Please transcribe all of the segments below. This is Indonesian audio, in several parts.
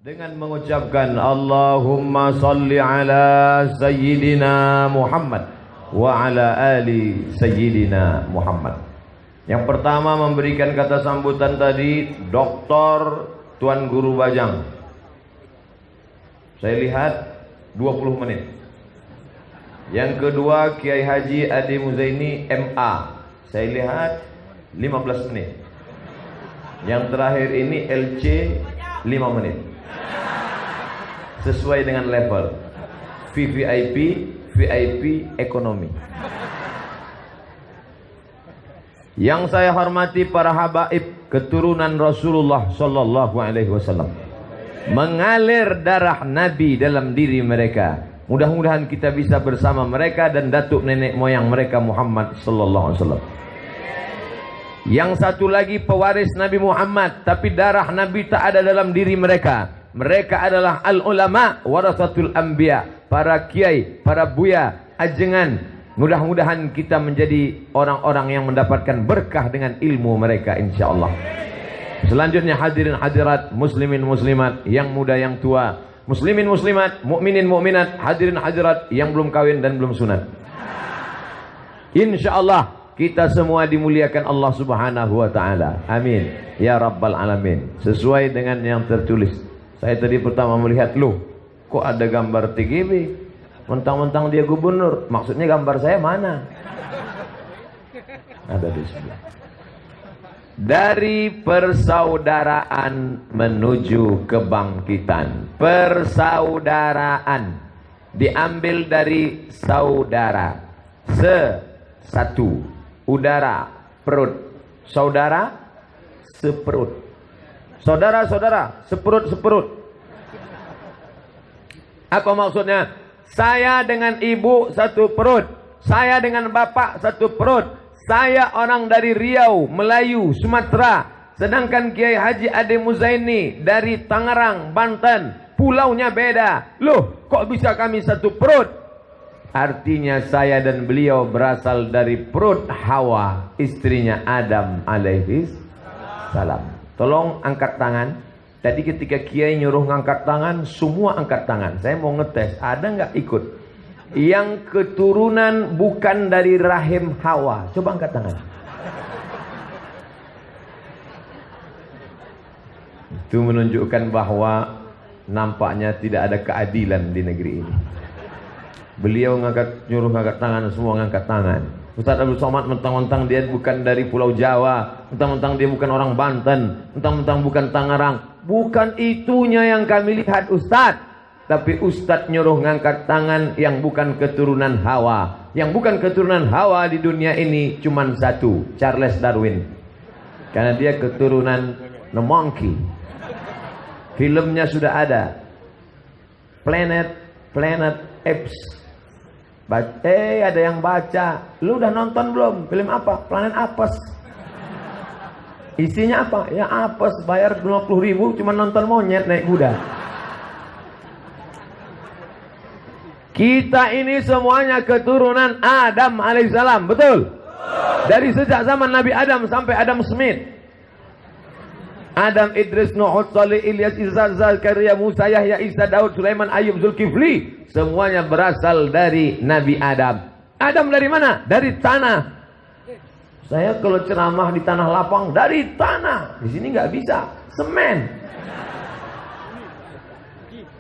dengan mengucapkan Allahumma salli ala Sayyidina Muhammad wa ala ali Sayyidina Muhammad. Yang pertama memberikan kata sambutan tadi Dr. Tuan Guru Bajang. Saya lihat 20 menit. Yang kedua Kiai Haji Ade Muzaini MA. Saya lihat 15 menit. Yang terakhir ini LC 5 menit. Sesuai dengan level VVIP, VIP, ekonomi. Yang saya hormati para habaib keturunan Rasulullah Sallallahu Alaihi Wasallam, mengalir darah Nabi dalam diri mereka. Mudah-mudahan kita bisa bersama mereka dan datuk nenek moyang mereka Muhammad Sallallahu Alaihi Wasallam. Yang satu lagi pewaris Nabi Muhammad, tapi darah Nabi tak ada dalam diri mereka. Mereka adalah al-ulama warasatul anbiya, para kiai, para buya, ajengan. Mudah-mudahan kita menjadi orang-orang yang mendapatkan berkah dengan ilmu mereka insyaallah. Selanjutnya hadirin hadirat, muslimin muslimat, yang muda yang tua, muslimin muslimat, mukminin mukminat, hadirin hadirat yang belum kawin dan belum sunat. Insyaallah kita semua dimuliakan Allah Subhanahu wa taala. Amin ya rabbal alamin. Sesuai dengan yang tertulis. Saya tadi pertama melihat, loh, kok ada gambar TGB? Mentang-mentang dia gubernur. Maksudnya gambar saya mana? Ada di sebelah. Dari persaudaraan menuju kebangkitan. Persaudaraan diambil dari saudara. Satu. Udara, perut. Saudara, seperut. Saudara-saudara, seperut-seperut. Apa maksudnya? Saya dengan ibu satu perut, saya dengan bapak satu perut. Saya orang dari Riau, Melayu, Sumatera. Sedangkan Kiai Haji Ade Muzaini dari Tangerang, Banten. Pulaunya beda. Loh, kok bisa kami satu perut? Artinya saya dan beliau berasal dari perut Hawa, istrinya Adam alaihi salam. Tolong angkat tangan. Tadi ketika Kiai nyuruh ngangkat tangan, semua angkat tangan. Saya mau ngetes, ada nggak ikut? Yang keturunan bukan dari rahim Hawa. Coba angkat tangan. Itu menunjukkan bahwa nampaknya tidak ada keadilan di negeri ini. Beliau nyuruh ngangkat tangan, semua ngangkat tangan. Ustaz Abdul Somad mentang-mentang dia bukan dari Pulau Jawa, mentang-mentang dia bukan orang Banten, mentang-mentang bukan Tangerang. Bukan itunya yang kami lihat Ustaz. Tapi Ustaz nyuruh ngangkat tangan yang bukan keturunan Hawa. Yang bukan keturunan Hawa di dunia ini cuman satu, Charles Darwin. Karena dia keturunan The Monkey. Filmnya sudah ada, Planet Apes. Ada yang baca. Lu udah nonton belum? Film apa? Planet Apes. Isinya apa? Ya apes, bayar 50.000 cuma nonton monyet naik kuda. Kita ini semuanya keturunan Adam alaihissalam, betul? Dari sejak zaman Nabi Adam sampai Adam Smith. Adam, Idris, Nuh, Salih, Ilyas, Isa, Zakaria, Musa, Yahya, Isa, Daud, Sulaiman, Ayub, Zulkifli. Semuanya berasal dari Nabi Adam. Adam dari mana? Dari tanah. Saya kalau ceramah di tanah lapang, dari tanah. Di sini nggak bisa. Semen.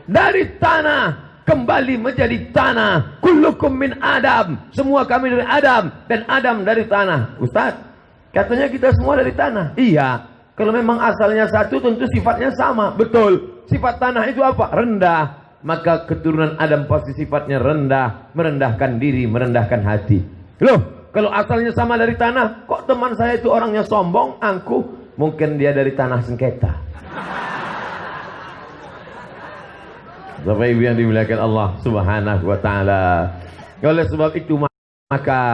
Dari tanah. Kembali menjadi tanah. Kullukum min Adam. Semua kami dari Adam. Dan Adam dari tanah. Ustaz, katanya kita semua dari tanah. Iya. Kalau memang asalnya satu, tentu sifatnya sama. Betul. Sifat tanah itu apa? Rendah. Maka keturunan Adam pasti sifatnya rendah. Merendahkan diri, merendahkan hati. Loh, kalau asalnya sama dari tanah, kok teman saya itu orangnya sombong, angkuh? Mungkin dia dari tanah sengketa. Bapak Ibu yang dimuliakan Allah Subhanahu wa taala. Oleh sebab itu maka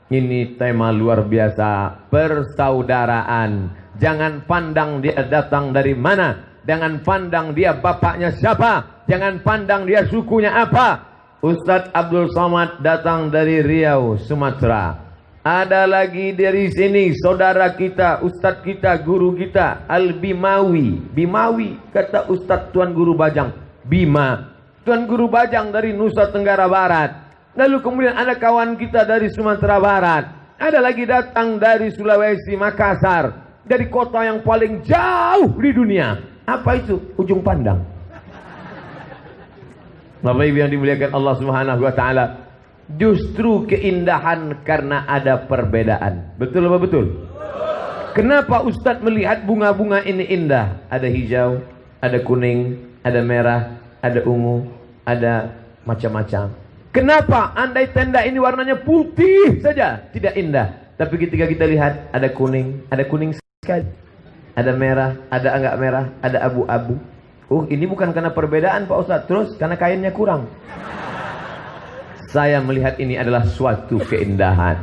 ini tema luar biasa, persaudaraan. Jangan pandang dia datang dari mana. Jangan pandang dia bapaknya siapa. Jangan pandang dia sukunya apa. Ustadz Abdul Somad datang dari Riau, Sumatera. Ada lagi dari sini saudara kita, ustadz kita, guru kita, Al-Bimawi. Bimawi kata ustadz Tuan Guru Bajang. Bima, Tuan Guru Bajang dari Nusa Tenggara Barat. Lalu kemudian ada kawan kita dari Sumatera Barat. Ada lagi datang dari Sulawesi, Makassar, dari kota yang paling jauh di dunia. Apa itu? Ujung Pandang. Bapak Ibu yang dimuliakan Allah Subhanahu wa taala, justru keindahan karena ada perbedaan. Betul apa betul? Kenapa Ustadz melihat bunga-bunga ini indah? Ada hijau, ada kuning, ada merah, ada ungu, ada macam-macam. Kenapa andai tenda ini warnanya putih saja tidak indah? Tapi ketika kita lihat ada kuning sekali, ada merah, ada enggak merah, ada abu-abu. Ini bukan karena perbedaan Pak Ustadz, terus karena kainnya kurang. Saya melihat ini adalah suatu keindahan.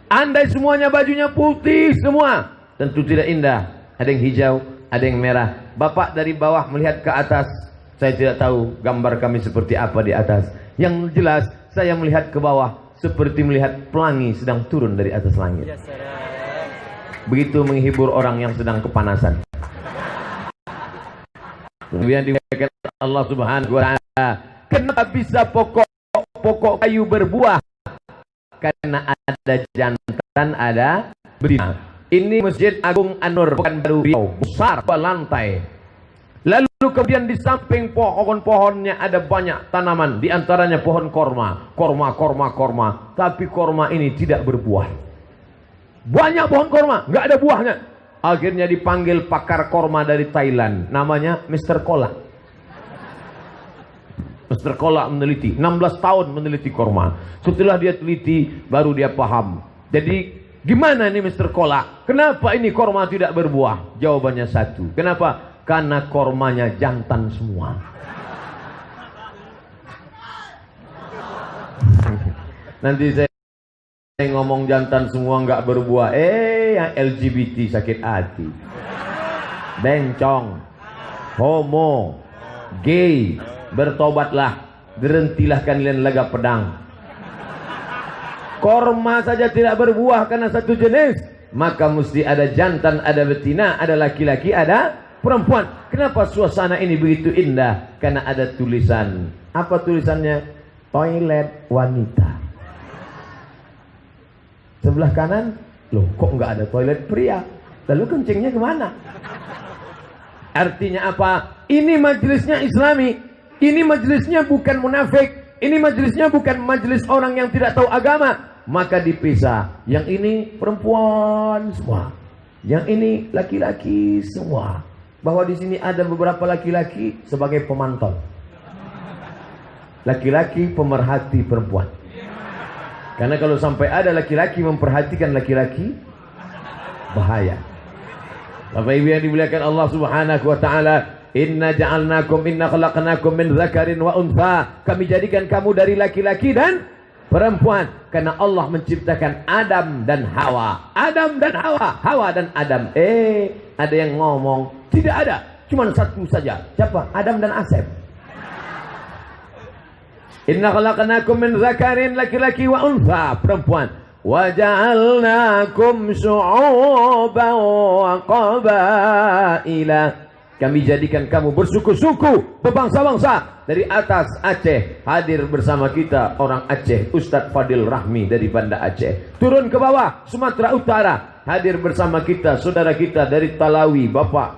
Andai semuanya bajunya putih semua, tentu tidak indah. Ada yang hijau, ada yang merah. Bapak dari bawah melihat ke atas, saya tidak tahu gambar kami seperti apa di atas. Yang jelas saya melihat ke bawah seperti melihat pelangi sedang turun dari atas langit. Begitu menghibur orang yang sedang kepanasan. Kemudian dimuliakan Allah Subhanahu wa taala. Kenapa bisa pokok kayu berbuah? Karena ada jantan, ada betina. Ini Masjid Agung An-Nur Pekanbaru Riau, besar berlantai. Lalu kemudian di samping pohon-pohonnya ada banyak tanaman, di antaranya pohon korma. Tapi korma ini tidak berbuah. Banyak pohon korma, nggak ada buahnya. Akhirnya dipanggil pakar korma dari Thailand, namanya Mr. Kola. Mr. Kola meneliti, 16 tahun meneliti korma. Setelah dia teliti, baru dia paham. Jadi, gimana ini Mr. Kola? Kenapa ini korma tidak berbuah? Jawabannya satu. Kenapa? Karena kormanya jantan semua. Nanti saya ngomong jantan semua nggak berbuah, yang LGBT sakit hati, bencong, homo, gay, bertobatlah, berhentilah kalian laga pedang. Korma saja tidak berbuah karena satu jenis, maka mesti ada jantan, ada betina, ada laki-laki, ada perempuan. Kenapa suasana ini begitu indah? Karena ada tulisan. Apa tulisannya? Toilet wanita. Sebelah kanan, loh kok nggak ada toilet pria? Lalu kencingnya kemana? Artinya apa? Ini majelisnya Islami. Ini majelisnya bukan munafik. Ini majelisnya bukan majelis orang yang tidak tahu agama. Maka dipisah. Yang ini perempuan semua, yang ini laki-laki semua. Bahwa di sini ada beberapa laki-laki sebagai pemantau. Laki-laki pemerhati perempuan. Karena kalau sampai ada laki-laki memperhatikan laki-laki, bahaya. Bapak Ibu yang dimuliakan Allah Subhanahu wa taala, inna khalaqnakum min dzakarin wa untha. Kami jadikan kamu dari laki-laki dan perempuan. Karena Allah menciptakan Adam dan Hawa. Adam dan Hawa, Hawa dan Adam. Ada yang ngomong, tidak ada, cuma satu saja. Siapa? Adam dan Asep. Inna khalaqnakum min dzakarin, laki-laki, wa untha, perempuan. Wa ja'alnakum syu'uban wa qabaila. Kami jadikan kamu bersuku-suku, berbangsa-bangsa. Dari atas Aceh hadir bersama kita orang Aceh, Ustadz Fadil Rahmi dari Banda Aceh. Turun ke bawah Sumatera Utara, hadir bersama kita saudara kita dari Talawi, Bapak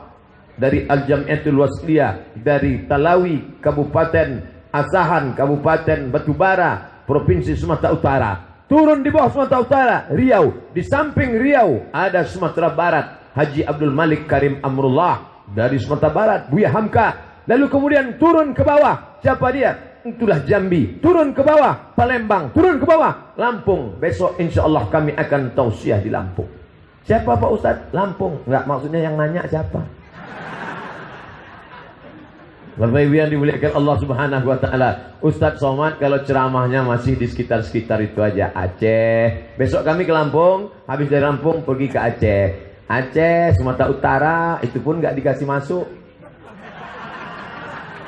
dari Al-Jam'iatul Wasliyah dari Talawi, Kabupaten Asahan, Kabupaten Batubara, Provinsi Sumatera Utara. Turun di bawah Sumatera Utara, Riau. Di samping Riau ada Sumatera Barat, Haji Abdul Malik Karim Amrullah dari Sumatera Barat, Buya Hamka. Lalu kemudian turun ke bawah, siapa dia? Itulah Jambi. Turun ke bawah, Palembang. Turun ke bawah, Lampung. Besok insya Allah kami akan tausiah di Lampung. Siapa Pak Ustadz? Lampung. Enggak, maksudnya yang nanya siapa? Bapak Ibu yang dimuliakan Allah Subhanahu wa taala, Ustadz Somad kalau ceramahnya masih di sekitar-sekitar itu aja, Aceh. Besok kami ke Lampung, habis dari Lampung pergi ke Aceh. Aceh, Sumatera Utara, itu pun nggak dikasih masuk.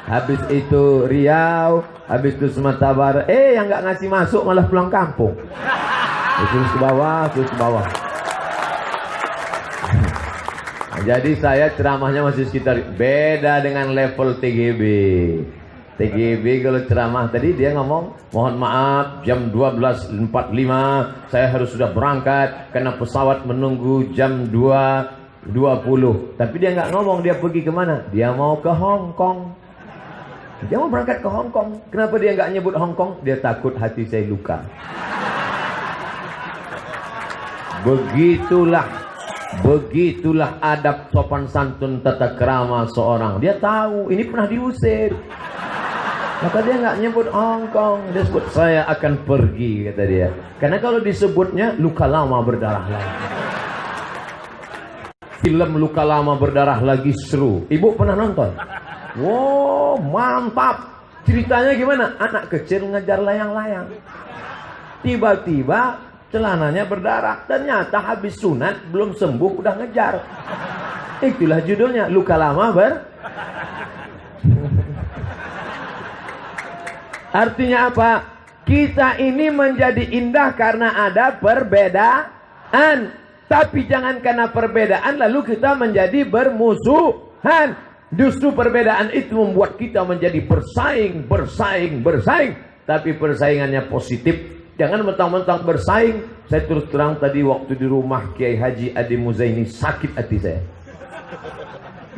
Habis itu Riau, habis itu Sumatera Barat, yang nggak ngasih masuk malah pulang kampung. Terus ke bawah, terus ke bawah. Jadi saya ceramahnya masih sekitar, beda dengan level TGB. TGB kalau ceramah tadi dia ngomong, mohon maaf jam 12.45 saya harus sudah berangkat karena pesawat menunggu jam 2.20. Tapi dia nggak ngomong dia pergi kemana. Dia mau ke Hong Kong. Dia mau berangkat ke Hong Kong. Kenapa dia nggak nyebut Hong Kong? Dia takut hati saya luka. Begitulah adab sopan santun tata krama seorang. Dia tahu ini pernah diusir. Maka dia nggak nyebut Hong Kong, dia sebut saya akan pergi, kata dia. Karena kalau disebutnya luka lama berdarah lagi. Film luka lama berdarah lagi seru. Ibu pernah nonton? Wow, mantap. Ceritanya gimana? Anak kecil ngejar layang-layang. Tiba-tiba celananya berdarah. Ternyata habis sunat belum sembuh udah ngejar. Itulah judulnya, luka lama Artinya apa? Kita ini menjadi indah karena ada perbedaan. Tapi jangan karena perbedaan lalu kita menjadi bermusuhan. Justru perbedaan itu membuat kita menjadi bersaing. Tapi persaingannya positif. Jangan mentang-mentang bersaing. Saya terus terang tadi waktu di rumah Kiai Haji Adi Muzaini, sakit hati saya.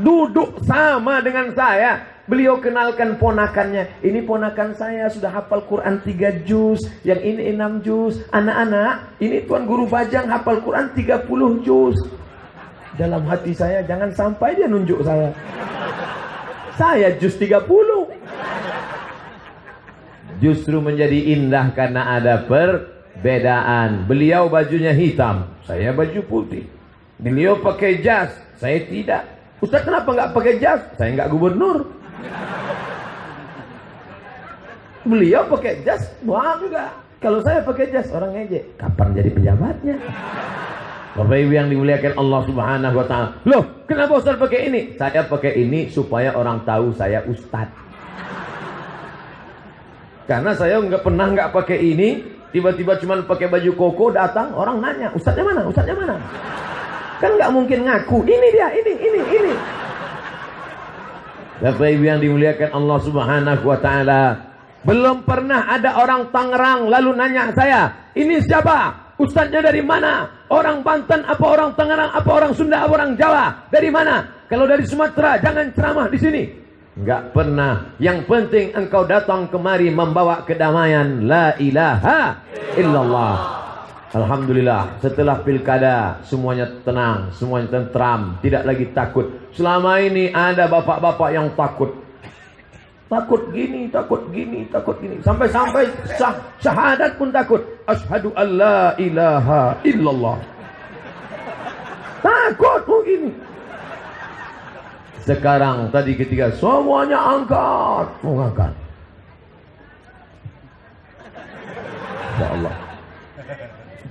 Duduk sama dengan saya. Beliau kenalkan ponakannya. Ini ponakan saya sudah hafal Quran 3 juz, yang ini 6 juz. Anak-anak, ini Tuan Guru Bajang hafal Quran 30 juz. Dalam hati saya, jangan sampai dia nunjuk saya. Saya juz 30. Justru menjadi indah karena ada perbedaan. Beliau bajunya hitam, saya baju putih. Beliau pakai jas, saya tidak. Ustaz kenapa nggak pakai jas? Saya nggak gubernur. Beliau pakai jas, bangga. Kalau saya pakai jas, orang ngejek. Kapan jadi pejabatnya? Bapak Ibu yang dimuliakan Allah Subhanahu wa Ta'ala. Loh, kenapa Ustaz pakai ini? Saya pakai ini supaya orang tahu saya Ustaz. Karena saya nggak pakai ini, tiba-tiba cuma pakai baju koko datang, orang nanya, Ustaznya mana? Ustaznya mana? Kan nggak mungkin ngaku. Ini dia, ini. Bapak Ibu yang dimuliakan Allah Subhanahu wa Ta'ala. Belum pernah ada orang Tangerang lalu nanya saya, ini siapa? Ustadznya dari mana? Orang Banten apa orang Tangerang apa orang Sunda apa orang Jawa? Dari mana? Kalau dari Sumatera jangan ceramah di sini. Enggak pernah. Yang penting engkau datang kemari membawa kedamaian. La ilaha illallah. Alhamdulillah, setelah pilkada semuanya tenang, semuanya tentram, tidak lagi takut. Selama ini ada bapak-bapak yang takut. Takut gini. Sampai-sampai syahadat pun takut. Asyhadu an la ilaha illallah. Takut begini. Sekarang tadi ketika semuanya mengangkat. Ya Allah.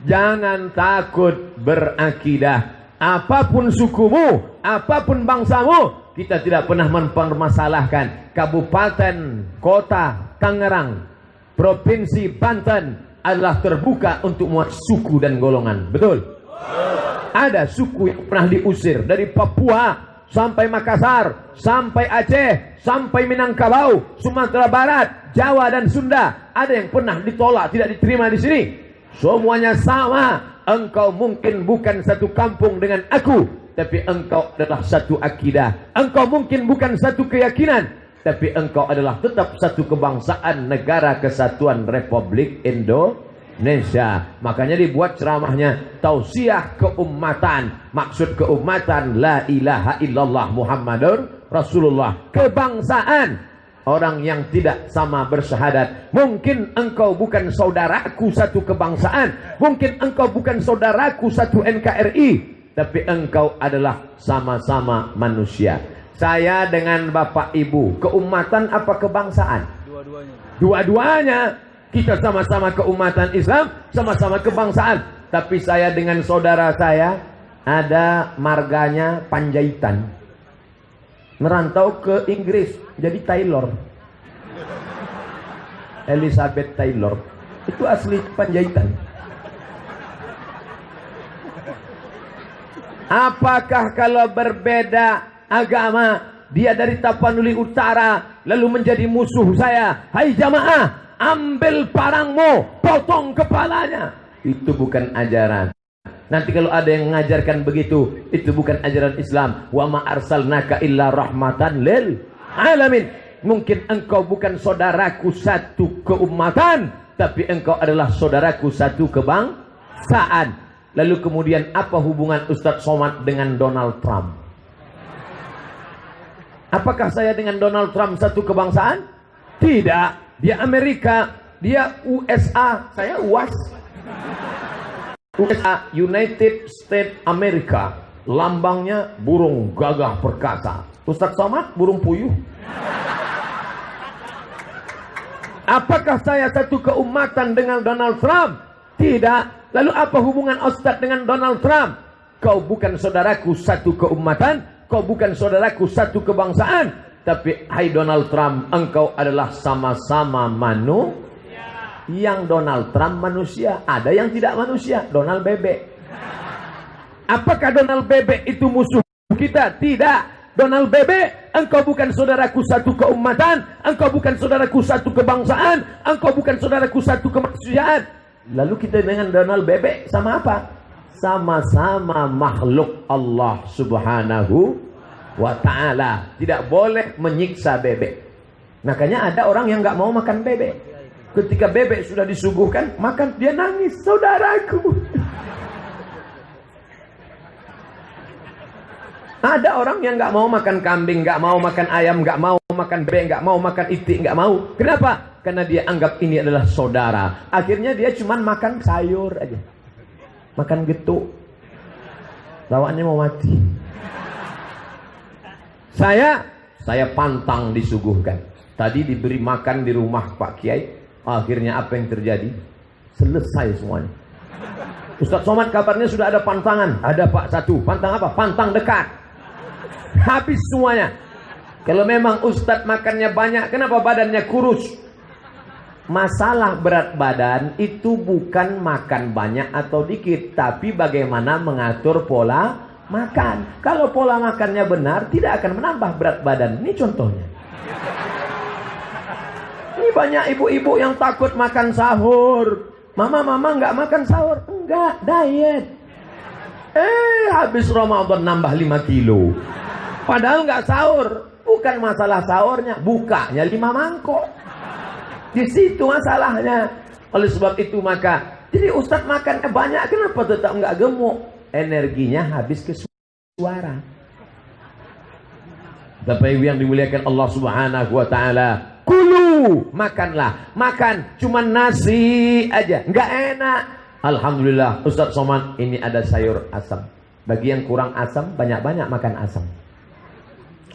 Jangan takut berakidah. Apapun sukumu, apapun bangsamu, kita tidak pernah mempermasalahkan. Kabupaten, kota Tangerang, Provinsi Banten adalah terbuka untuk muat suku dan golongan. Betul? Ada suku yang pernah diusir dari Papua sampai Makassar, sampai Aceh, sampai Minangkabau, Sumatera Barat, Jawa dan Sunda. Ada yang pernah ditolak, tidak diterima di sini. Semuanya sama. Engkau mungkin bukan satu kampung dengan aku, tapi engkau adalah satu akidah. Engkau mungkin bukan satu keyakinan, tapi engkau adalah tetap satu kebangsaan, negara kesatuan Republik Indonesia. Makanya dibuat ceramahnya tausiah keumatan. Maksud keumatan la ilaha illallah Muhammadur Rasulullah. Kebangsaan. Orang yang tidak sama bersyahadat. Mungkin engkau bukan saudaraku satu kebangsaan, mungkin engkau bukan saudaraku satu NKRI, tapi engkau adalah sama-sama manusia. Saya dengan Bapak Ibu, keumatan apa kebangsaan? Dua-duanya. Kita sama-sama keumatan Islam, sama-sama kebangsaan. Tapi saya dengan saudara saya ada marganya Panjaitan. Merantau ke Inggris jadi Taylor. Elizabeth Taylor itu asli Panjaitan. Apakah kalau berbeda agama, dia dari Tapanuli Utara lalu menjadi musuh saya? Hai jamaah, ambil parangmu, potong kepalanya. Itu bukan ajaran. Nanti kalau ada yang mengajarkan begitu, itu bukan ajaran Islam. Wa ma arsalnaka illa rahmatan lil alamin. Mungkin engkau bukan saudaraku satu keumatan, tapi engkau adalah saudaraku satu kebangsaan. Lalu kemudian apa hubungan Ustadz Somad dengan Donald Trump? Apakah saya dengan Donald Trump satu kebangsaan? Tidak. Dia Amerika, dia USA, saya UAS. USA, United States America. Lambangnya burung gagah perkasa. Ustadz Somad burung puyuh. Apakah saya satu keumatan dengan Donald Trump? Tidak. Lalu apa hubungan Ustadz dengan Donald Trump? Kau bukan saudaraku satu keumatan, kau bukan saudaraku satu kebangsaan. Tapi hai Donald Trump, engkau adalah sama-sama manusia. Yang Donald Trump manusia, ada yang tidak manusia, Donald Bebek. Apakah Donald Bebek itu musuh kita? Tidak. Donald Bebek, engkau bukan saudaraku satu keumatan, engkau bukan saudaraku satu kebangsaan, engkau bukan saudaraku satu kemanusiaan. Lalu kita dengan Donald Bebek sama apa? Sama-sama makhluk Allah Subhanahu wa ta'ala. Tidak boleh menyiksa bebek. Makanya ada orang yang nggak mau makan bebek. Ketika bebek sudah disuguhkan, makan, dia nangis, saudaraku. Ada orang yang nggak mau makan kambing, nggak mau makan ayam, nggak mau makan bebek, nggak mau makan itik, nggak mau. Kenapa? Karena dia anggap ini adalah saudara. Akhirnya dia cuma makan sayur aja, makan getuk. Lawannya mau mati. Saya pantang disuguhkan. Tadi diberi makan di rumah Pak Kiai. Akhirnya apa yang terjadi? Selesai semuanya. Ustadz Somad kabarnya sudah ada pantangan. Ada Pak satu. Pantang apa? Pantang dekat. Habis semuanya. Kalau memang Ustadz makannya banyak, kenapa badannya kurus? Masalah berat badan itu bukan makan banyak atau dikit, tapi bagaimana mengatur pola makan. Kalau pola makannya benar, tidak akan menambah berat badan. Ini contohnya. Ini banyak ibu-ibu yang takut makan sahur. Mama nggak makan sahur. Enggak, diet. Habis Ramadan nambah 5 kilo. Padahal nggak sahur. Bukan masalah sahurnya, bukanya 5 mangkok. Di situ masalahnya. Oleh sebab itu maka, jadi Ustadz makannya banyak, kenapa tetap nggak gemuk? Energinya habis ke suara. Bapak Ibu yang dimuliakan Allah Subhanahu wa ta'ala, kulu, makanlah. Makan cuma nasi aja, nggak enak. Alhamdulillah Ustadz Somad, ini ada sayur asam. Bagi yang kurang asam, banyak-banyak makan asam.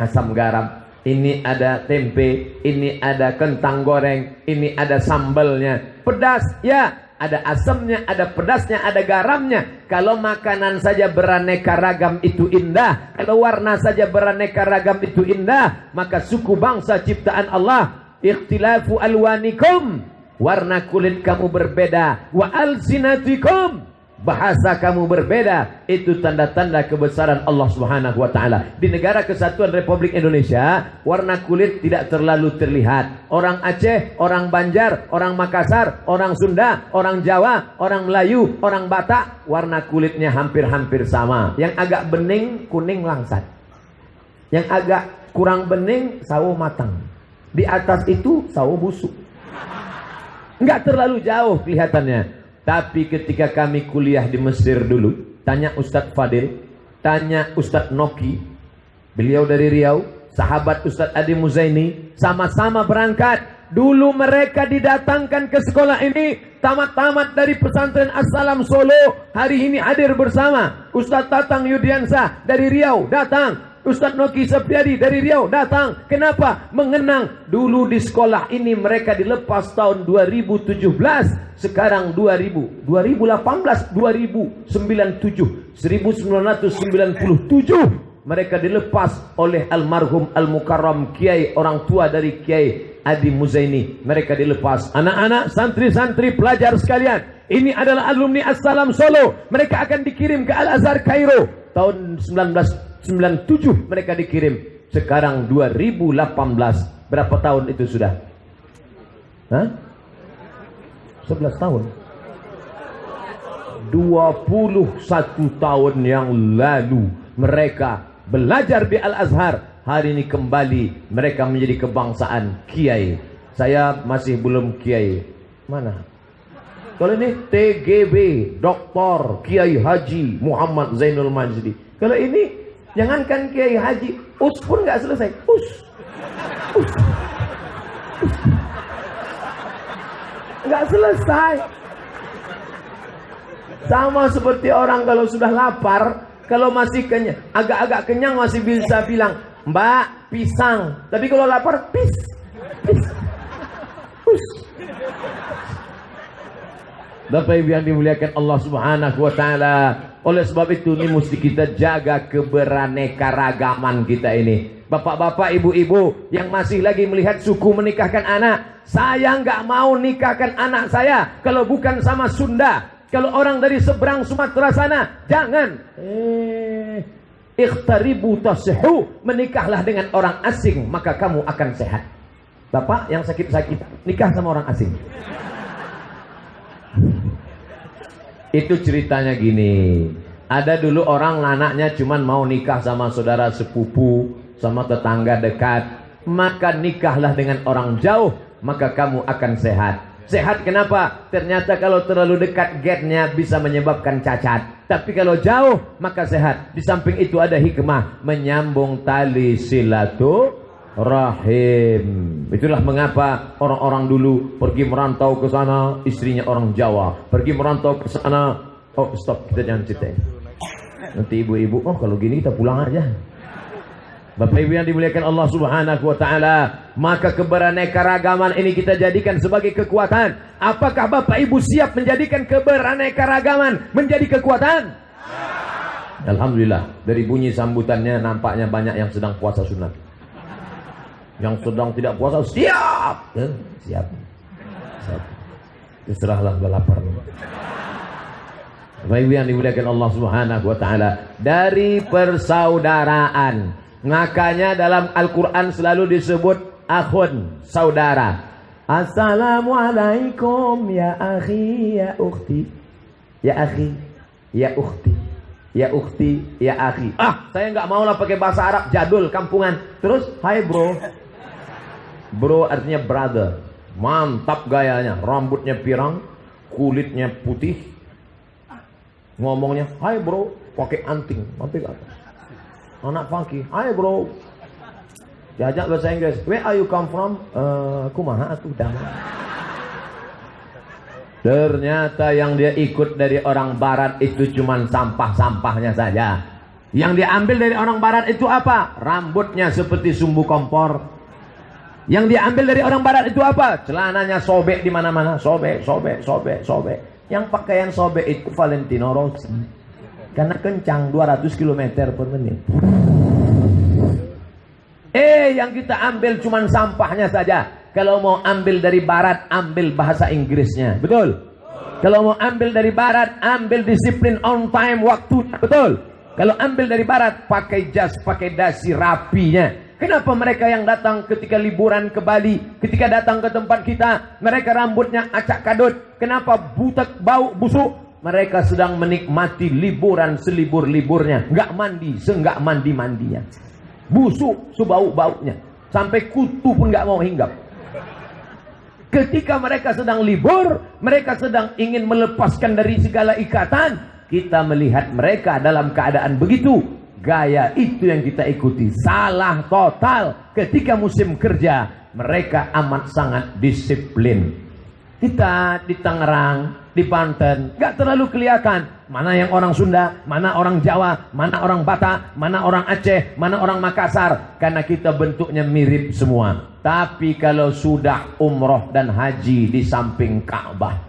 Asam garam. Ini ada tempe, ini ada kentang goreng, ini ada sambalnya. Pedas, ya, ada asamnya, ada pedasnya, ada garamnya. Kalau makanan saja beraneka ragam itu indah, kalau warna saja beraneka ragam itu indah, maka suku bangsa ciptaan Allah, ikhtilafu alwanikum, warna kulit kamu berbeda, wa alsinatikum, bahasa kamu berbeda. Itu tanda-tanda kebesaran Allah Subhanahu wa ta'ala. Di negara kesatuan Republik Indonesia, warna kulit tidak terlalu terlihat. Orang Aceh, orang Banjar, orang Makassar, orang Sunda, orang Jawa, orang Melayu, orang Batak, warna kulitnya hampir-hampir sama. Yang agak bening, kuning langsat. Yang agak kurang bening, sawo matang. Di atas itu, sawo busuk. Enggak terlalu jauh kelihatannya. Tapi ketika kami kuliah di Mesir dulu, tanya Ustadz Fadil, tanya Ustadz Noki, beliau dari Riau, sahabat Ustadz Adi Muzaini, sama-sama berangkat. Dulu mereka didatangkan ke sekolah ini, tamat-tamat dari pesantren Assalam Solo, hari ini hadir bersama. Ustadz Tatang Yudiansa dari Riau datang. Ustadz Noki Septiadi dari Riau datang. Kenapa? Mengenang dulu di sekolah ini mereka dilepas tahun 2017, sekarang 2018, 2097, 1997 mereka dilepas oleh almarhum Al-Mukarram Kiai, orang tua dari Kiai Adi Muzaini. Mereka dilepas. Anak-anak, santri-santri, pelajar sekalian, ini adalah alumni Assalam Solo. Mereka akan dikirim ke Al-Azhar Kairo. tahun 1997 mereka dikirim. Sekarang 2018. Berapa tahun itu sudah? Hah? 11 tahun. 21 tahun yang lalu mereka belajar di Al-Azhar. Hari ini kembali mereka menjadi kebangsaan kiai. Saya masih belum kiai. Mana? Kalau ini TGB, Dr. Kiai Haji Muhammad Zainul Majdi. Kalau ini jangankan Kiai Haji, us pun nggak selesai. Us. Nggak selesai. Sama seperti orang kalau sudah lapar, kalau masih kenyang, agak-agak kenyang masih bisa bilang, Mbak, pisang. Tapi kalau lapar, pis. Bapak Ibu yang dimuliakan Allah Subhanahu wa taala. Oleh sebab itu ini mesti kita jaga keberaneka-ragaman kita ini. Bapak-bapak, ibu-ibu yang masih lagi melihat suku menikahkan anak, saya nggak mau nikahkan anak saya kalau bukan sama Sunda. Kalau orang dari seberang Sumatera sana, jangan. Ikhtaribu tasihu, menikahlah dengan orang asing maka kamu akan sehat. Bapak yang sakit-sakit nikah sama orang asing. Itu ceritanya gini. Ada dulu orang anaknya cuman mau nikah sama saudara sepupu, sama tetangga dekat. Maka nikahlah dengan orang jauh, maka kamu akan sehat. Sehat kenapa? Ternyata kalau terlalu dekat gate-nya bisa menyebabkan cacat. Tapi kalau jauh maka sehat. Di samping itu ada hikmah, menyambung tali silaturahim. Itulah mengapa orang-orang dulu pergi merantau ke sana, istrinya orang Jawa. Pergi merantau ke sana. Oh stop, kita jangan cerita. Nanti ibu-ibu, oh kalau gini kita pulang aja. Bapak Ibu yang dimuliakan Allah Subhanahu wa taala, maka keberaneka-ragaman ini kita jadikan sebagai kekuatan. Apakah Bapak Ibu siap menjadikan keberaneka-ragaman menjadi kekuatan? Alhamdulillah, dari bunyi sambutannya nampaknya banyak yang sedang puasa sunat. Yang sedang tidak puasa siap. Siap. Terserahlah lapar. Bapak Ibu yang dimuliakan Allah Subhanahu wa taala, dari persaudaraan. Makanya dalam Al-Quran selalu disebut akhun, saudara. Assalamualaikum ya akhi, ya ukhti. Ya akhi, ya ukhti. Ya ukhti, ya akhi. Saya nggak mau lah pakai bahasa Arab jadul, kampungan. Terus, hai bro. Bro artinya brother. Mantap gayanya, rambutnya pirang, kulitnya putih. Ngomongnya, hai bro, pakai anting, sampai ke atas. Anak funky, hai bro. Diajak bahasa Inggris, where are you come from? Kumaha atuh damai. Ternyata yang dia ikut dari orang barat itu cuman sampah-sampahnya saja. Yang dia ambil dari orang barat itu apa? Rambutnya seperti sumbu kompor. Yang dia ambil dari orang barat itu apa? Celananya sobek di mana-mana, sobek. Yang pakaian sobek itu Valentino Rossi. Karena kencang 200 km per menit. Yang kita ambil cuman sampahnya saja. Kalau mau ambil dari barat, ambil bahasa Inggrisnya. Betul? Kalau mau ambil dari barat, ambil disiplin on time waktu. Betul? Kalau ambil dari barat, pakai jas, pakai dasi rapinya. Kenapa mereka yang datang ketika liburan ke Bali, ketika datang ke tempat kita, mereka rambutnya acak kadut? Kenapa butek, bau, busuk? Mereka sedang menikmati liburan selibur-liburnya. Nggak mandi, seenggak mandi-mandinya. Busuk sebau-baunya. Sampai kutu pun nggak mau hinggap. Ketika mereka sedang libur, mereka sedang ingin melepaskan dari segala ikatan. Kita melihat mereka dalam keadaan begitu. Gaya itu yang kita ikuti. Salah total. Ketika musim kerja, mereka amat sangat disiplin. Kita di Tangerang, di Banten, gak terlalu kelihatan mana yang orang Sunda, mana orang Jawa, mana orang Batak, mana orang Aceh, mana orang Makassar, karena kita bentuknya mirip semua. Tapi kalau sudah umroh dan haji di samping Ka'bah,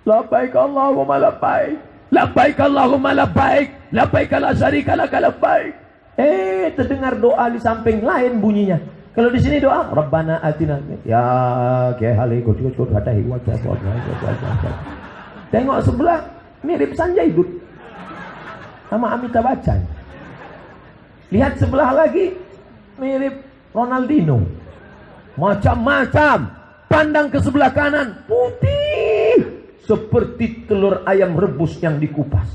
labbaik Allahumma labbaik, labbaik Allahumma labbaik, labbaik la syarika lak labbaik. Terdengar doa di samping lain bunyinya. Kalau di sini doa, Rabbana atina, ya kehali kut hadahi wajah. Tengok sebelah mirip Sanjay Dut sama Amitabh Bachchan. Lihat sebelah lagi, mirip Ronaldinho. Macam-macam. Pandang ke sebelah kanan, putih seperti telur ayam rebus yang dikupas.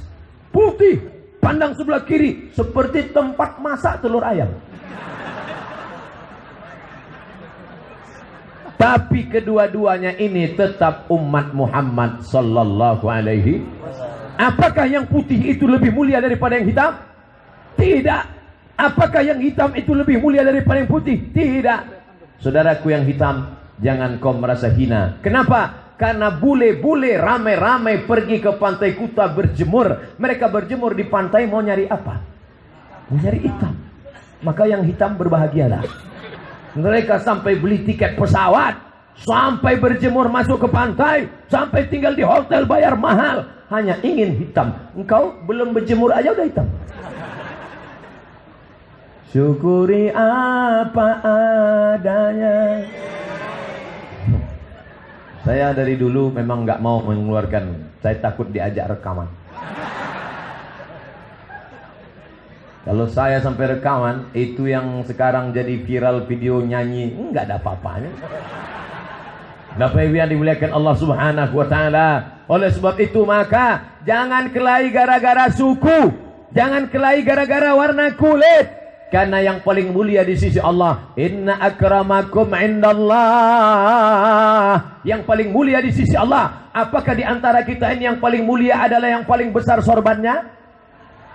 Putih. Pandang sebelah kiri, seperti tempat masak telur ayam. Tapi kedua-duanya ini tetap umat Muhammad sallallahu alaihi. Apakah yang putih itu lebih mulia daripada yang hitam? Tidak. Apakah yang hitam itu lebih mulia daripada yang putih? Tidak. Saudaraku yang hitam, jangan kau merasa hina. Kenapa? Karena bule-bule ramai-ramai pergi ke pantai Kuta berjemur. Mereka berjemur di pantai mau nyari apa? Mau nyari hitam. Maka yang hitam berbahagialah. Mereka sampai beli tiket pesawat, sampai berjemur masuk ke pantai, sampai tinggal di hotel bayar mahal, hanya ingin hitam. Engkau belum berjemur aja udah hitam. Syukuri apa adanya. Saya dari dulu memang nggak mau mengeluarkan, saya takut diajak rekaman. Kalau saya sampai rekaman, itu yang sekarang jadi viral video nyanyi, nggak ada apa-apanya. Bapak Ibu yang dimuliakan Allah Subhanahu wa Ta'ala. Oleh sebab itu maka jangan kelahi gara-gara suku, jangan kelahi gara-gara warna kulit. Karena yang paling mulia di sisi Allah, inna akramakum indallah. Yang paling mulia di sisi Allah. Apakah di antara kita ini yang paling mulia adalah yang paling besar sorbannya?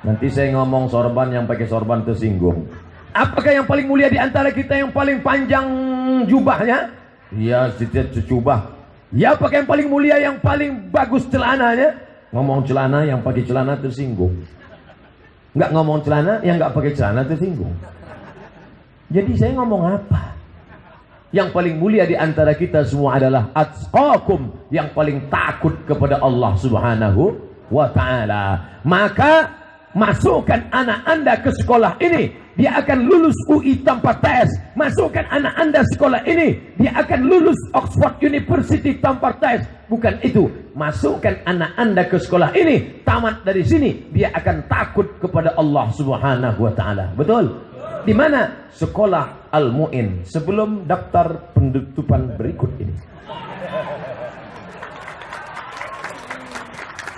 Nanti saya ngomong sorban, yang pakai sorban tersinggung. Apakah yang paling mulia di antara kita yang paling panjang jubahnya? Ya, jubah. Ya, apakah yang paling mulia yang paling bagus celananya? Ngomong celana, yang pakai celana tersinggung. Nggak ngomong celana, yang nggak pakai celana tersinggung. Jadi saya ngomong apa? Yang paling mulia di antara kita semua adalah atqakum, yang paling takut kepada Allah Subhanahu wa Ta'ala. Maka masukkan anak Anda ke sekolah ini, dia akan lulus UI tanpa tes. Masukkan anak Anda sekolah ini, dia akan lulus Oxford University tanpa tes. Bukan itu. Masukkan anak Anda ke sekolah ini, tamat dari sini, dia akan takut kepada Allah Subhanahu wa Ta'ala. Betul? Di mana? Sekolah Al-Mu'in. Sebelum daftar penutupan berikut ini,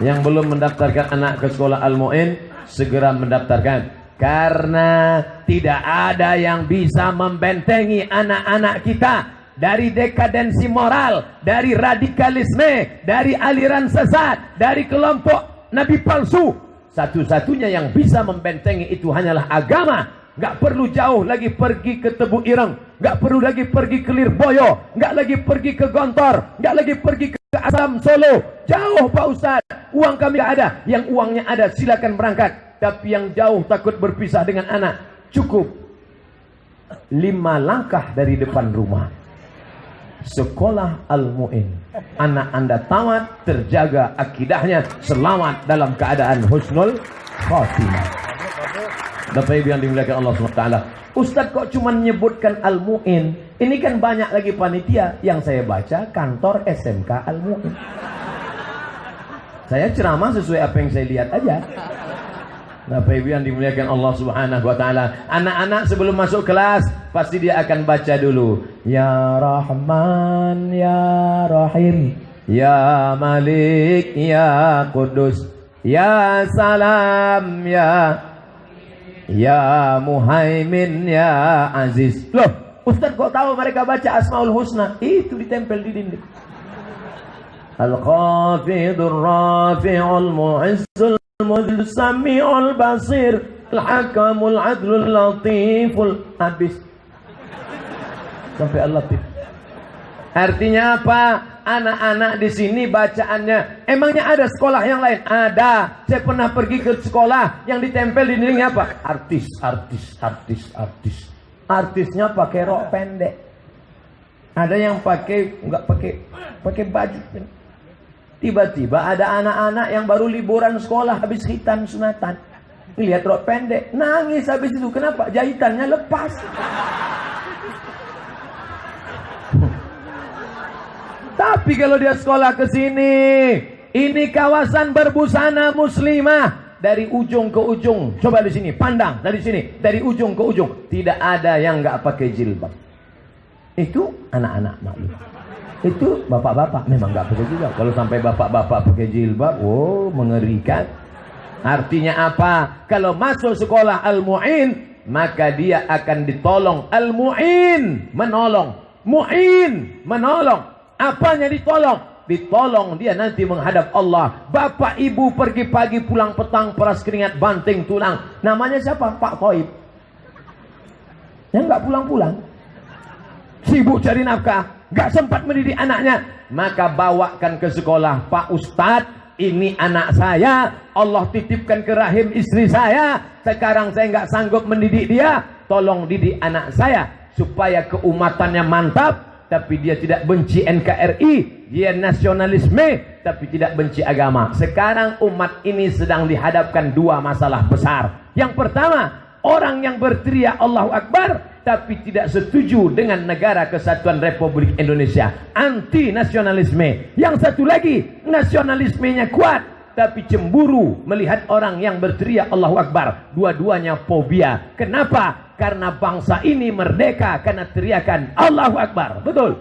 yang belum mendaftarkan anak ke sekolah Al-Mu'in, segera mendaftarkan. Karena tidak ada yang bisa membentengi anak-anak kita dari dekadensi moral, dari radikalisme, dari aliran sesat, dari kelompok nabi palsu. Satu-satunya yang bisa membentengi itu hanyalah agama. Gak perlu jauh lagi pergi ke Tebu Ireng, gak perlu lagi pergi ke Lirboyo, gak lagi pergi ke Gontor, gak lagi pergi ke Asam Solo. Jauh Pak Ustaz, uang kami gak ada. Yang uangnya ada silakan berangkat. Tapi yang jauh takut berpisah dengan anak, cukup 5 langkah dari depan rumah, sekolah Al-Mu'in. Anak Anda tamat, terjaga akidahnya, selamat dalam keadaan husnul khatimah. Bapak Ibu yang dimuliakan Allah SWT. Ustaz kok cuma menyebutkan Al-Mu'in? Ini kan banyak lagi panitia. Yang saya baca kantor SMK Al-Mu'in. Saya ceramah sesuai apa yang saya lihat aja. Bapak Ibu yang dimuliakan Allah Subhanahu wa Ta'ala. Anak-anak sebelum masuk kelas pasti dia akan baca dulu, Ya Rahman Ya Rahim, Ya Malik Ya Kudus, Ya Salam Ya Muhaimin Ya Aziz. Loh, Ustaz kok tahu mereka baca Asmaul Husna? Itu ditempel di dinding. Al-Khafidur Rafi'ul Mu'izzul Mudhil Sami'ul Basir Al-Hakamul Adlul Latiful. Habis sampai Al-Latif. Artinya apa? Anak-anak di sini bacaannya, emangnya ada sekolah yang lain? Ada. Saya pernah pergi ke sekolah yang ditempel di dindingnya apa? Artis. Artisnya pakai rok pendek. Ada yang nggak pakai baju. Tiba-tiba ada anak-anak yang baru liburan sekolah habis khitan sunatan. Lihat rok pendek, nangis habis itu. Kenapa? Jahitannya lepas. Tapi kalau dia sekolah ke sini, ini kawasan berbusana muslimah. dari ujung ke ujung. Coba di sini, pandang dari sini, dari ujung ke ujung. Tidak ada yang nggak pakai jilbab. Itu anak-anak maklum. Itu bapak-bapak memang nggak pakai jilbab. Kalau sampai bapak-bapak pakai jilbab, oh mengerikan. Artinya apa? Kalau masuk sekolah al-mu'in, maka dia akan ditolong. Al-mu'in, menolong. Mu'in, menolong. Apanya ditolong? Ditolong dia nanti menghadap Allah. Bapak ibu pergi pagi pulang petang, peras keringat, banting tulang. Namanya siapa? Pak Toib. Yang nggak pulang-pulang, sibuk cari nafkah, nggak sempat mendidik anaknya. Maka bawakan ke sekolah. Pak Ustadz, ini anak saya, Allah titipkan ke rahim istri saya. Sekarang saya nggak sanggup mendidik dia, tolong didik anak saya supaya keumatannya mantap. Tapi dia tidak benci NKRI, dia nasionalisme, tapi tidak benci agama. Sekarang umat ini sedang dihadapkan dua masalah besar. Yang pertama, orang yang berteriak Allahu Akbar tapi tidak setuju dengan negara kesatuan Republik Indonesia, anti nasionalisme. Yang satu lagi, nasionalismenya kuat tapi cemburu melihat orang yang berteriak Allahu Akbar. Dua-duanya fobia. Kenapa? Karena bangsa ini merdeka karena teriakan Allahu Akbar. Betul?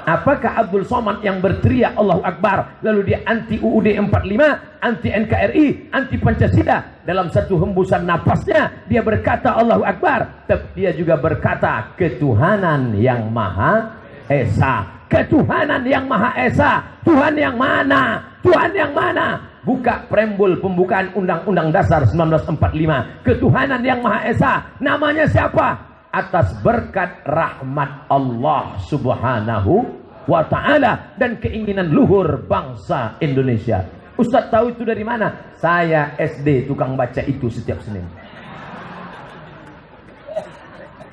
Apakah Abdul Somad yang berteriak Allahu Akbar lalu dia anti UUD 45, anti NKRI, anti Pancasila? Dalam satu hembusan napasnya dia berkata Allahu Akbar, tapi dia juga berkata ketuhanan yang Maha Esa. Ketuhanan yang Maha Esa. Tuhan yang mana? Tuhan yang mana? Buka preambul pembukaan Undang-Undang Dasar 1945. Ketuhanan yang Maha Esa. Namanya siapa? Atas berkat rahmat Allah Subhanahu wa ta'ala dan keinginan luhur bangsa Indonesia. Ustadz tahu itu dari mana? Saya SD tukang baca itu setiap Senin.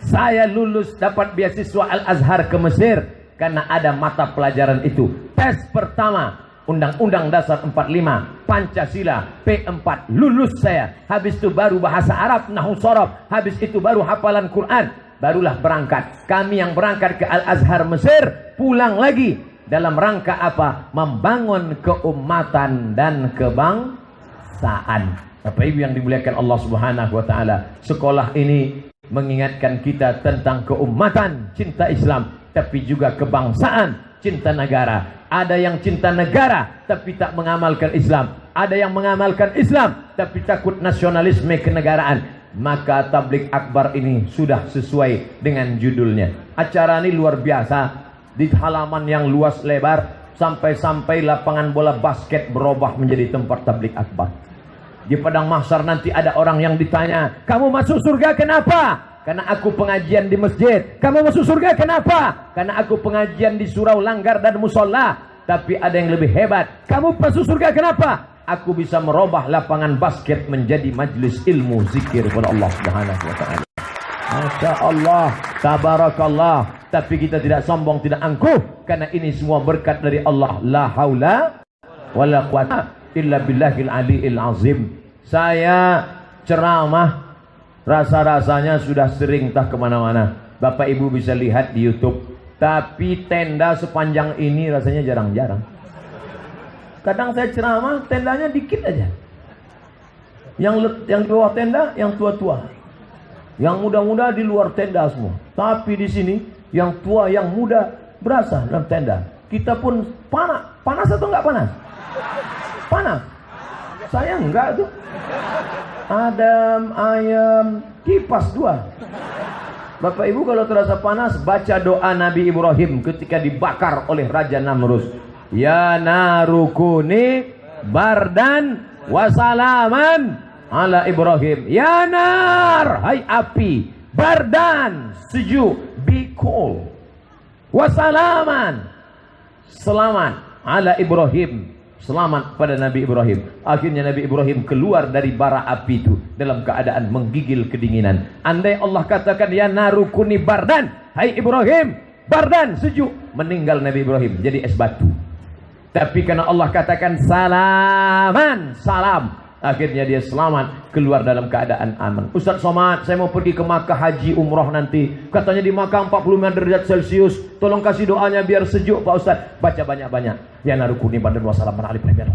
Saya lulus dapat beasiswa Al-Azhar ke Mesir karena ada mata pelajaran itu. Tes pertama Undang-Undang Dasar 45, Pancasila, P4, lulus saya. Habis itu baru bahasa Arab, Nahwu Shorof. Habis itu baru hafalan Quran. Barulah berangkat. Kami yang berangkat ke Al-Azhar Mesir, pulang lagi. Dalam rangka apa? Membangun keumatan dan kebangsaan. Bapak Ibu yang dimuliakan Allah Subhanahu wa ta'ala, sekolah ini mengingatkan kita tentang keumatan, cinta Islam, tapi juga kebangsaan, cinta negara. Ada yang cinta negara tapi tak mengamalkan Islam. Ada yang mengamalkan Islam tapi takut nasionalisme kenegaraan. Maka tablik akbar ini sudah sesuai dengan judulnya. Acara ini luar biasa. Di halaman yang luas lebar, sampai-sampai lapangan bola basket berubah menjadi tempat tablik akbar. Di padang mahsyar nanti ada orang yang ditanya, kamu masuk surga kenapa? Karena aku pengajian di masjid. Kamu masuk surga kenapa? Karena aku pengajian di surau, langgar dan musola. Tapi ada yang lebih hebat. Kamu masuk surga kenapa? Aku bisa merubah lapangan basket menjadi majlis ilmu zikir kepada Allah Subhanahu wa ta'ala. Masya Allah, tabarakallah. Tapi kita tidak sombong, tidak angkuh, karena ini semua berkat dari Allah. La haula wala quwata illa billahil aliyil azim. Saya ceramah, rasa-rasanya sudah sering entah kemana-mana. Bapak Ibu bisa lihat di YouTube. Tapi tenda sepanjang ini rasanya jarang-jarang. Kadang saya ceramah, tendanya dikit aja. Yang di bawah tenda, yang tua-tua. Yang muda-muda di luar tenda semua. Tapi di sini, yang tua, yang muda berasa dalam tenda. Kita pun panas. Panas atau enggak panas? Panas. Saya enggak tuh. Adam, ayam, kipas dua. Bapak Ibu kalau terasa panas, baca doa Nabi Ibrahim ketika dibakar oleh Raja Namrus. Ya narukuni bardan wasalaman ala Ibrahim. Ya nar, hai api, bardan, sejuk, be cool. Wasalaman, selamat ala Ibrahim. Selamat pada Nabi Ibrahim. Akhirnya Nabi Ibrahim keluar dari bara api itu dalam keadaan menggigil kedinginan. Andai Allah katakan ya narukuni bardan, hai Ibrahim, bardan, sejuk, meninggal Nabi Ibrahim jadi es batu. Tapi karena Allah katakan salaman, salam, akhirnya dia selamat keluar dalam keadaan aman. Ustaz Somad, saya mau pergi ke Makkah haji umroh nanti. Katanya di Makkah 45 derajat Celcius. Tolong kasih doanya biar sejuk Pak Ustaz. Baca banyak-banyak. Ya narukuni badan wassalam ala Ibrahim.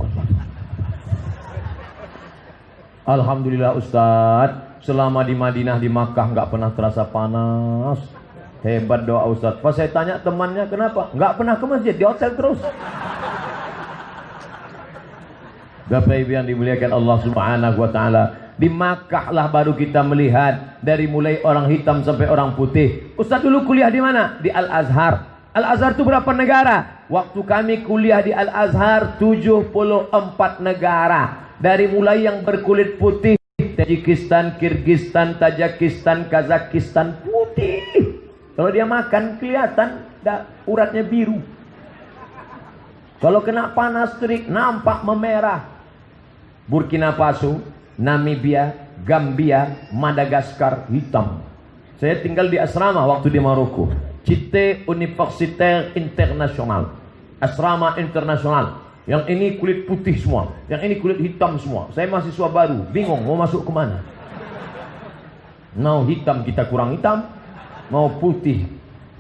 Alhamdulillah Ustaz, selama di Madinah di Makkah nggak pernah terasa panas. Hebat doa Ustaz. Pas saya tanya temannya kenapa? Nggak pernah ke masjid, di hotel terus. Bapak Ibu yang dimuliakan Allah Subhanahu wa taala, di Makkah lah baru kita melihat dari mulai orang hitam sampai orang putih. Ustaz dulu kuliah di mana? Di Al-Azhar. Al-Azhar itu berapa negara? Waktu kami kuliah di Al-Azhar 74 negara. Dari mulai yang berkulit putih, Tajikistan, Kirgistan, Tajikistan, Kazakistan, putih. Kalau dia makan kelihatan uratnya biru. Kalau kena panas terik nampak memerah. Burkina Faso, Namibia, Gambia, Madagaskar hitam. Saya tinggal di asrama waktu di Maroko. Cité Universitaire International, asrama internasional. Yang ini kulit putih semua, yang ini kulit hitam semua. Saya mahasiswa baru, bingung mau masuk kemana. Mau hitam kita kurang hitam, mau putih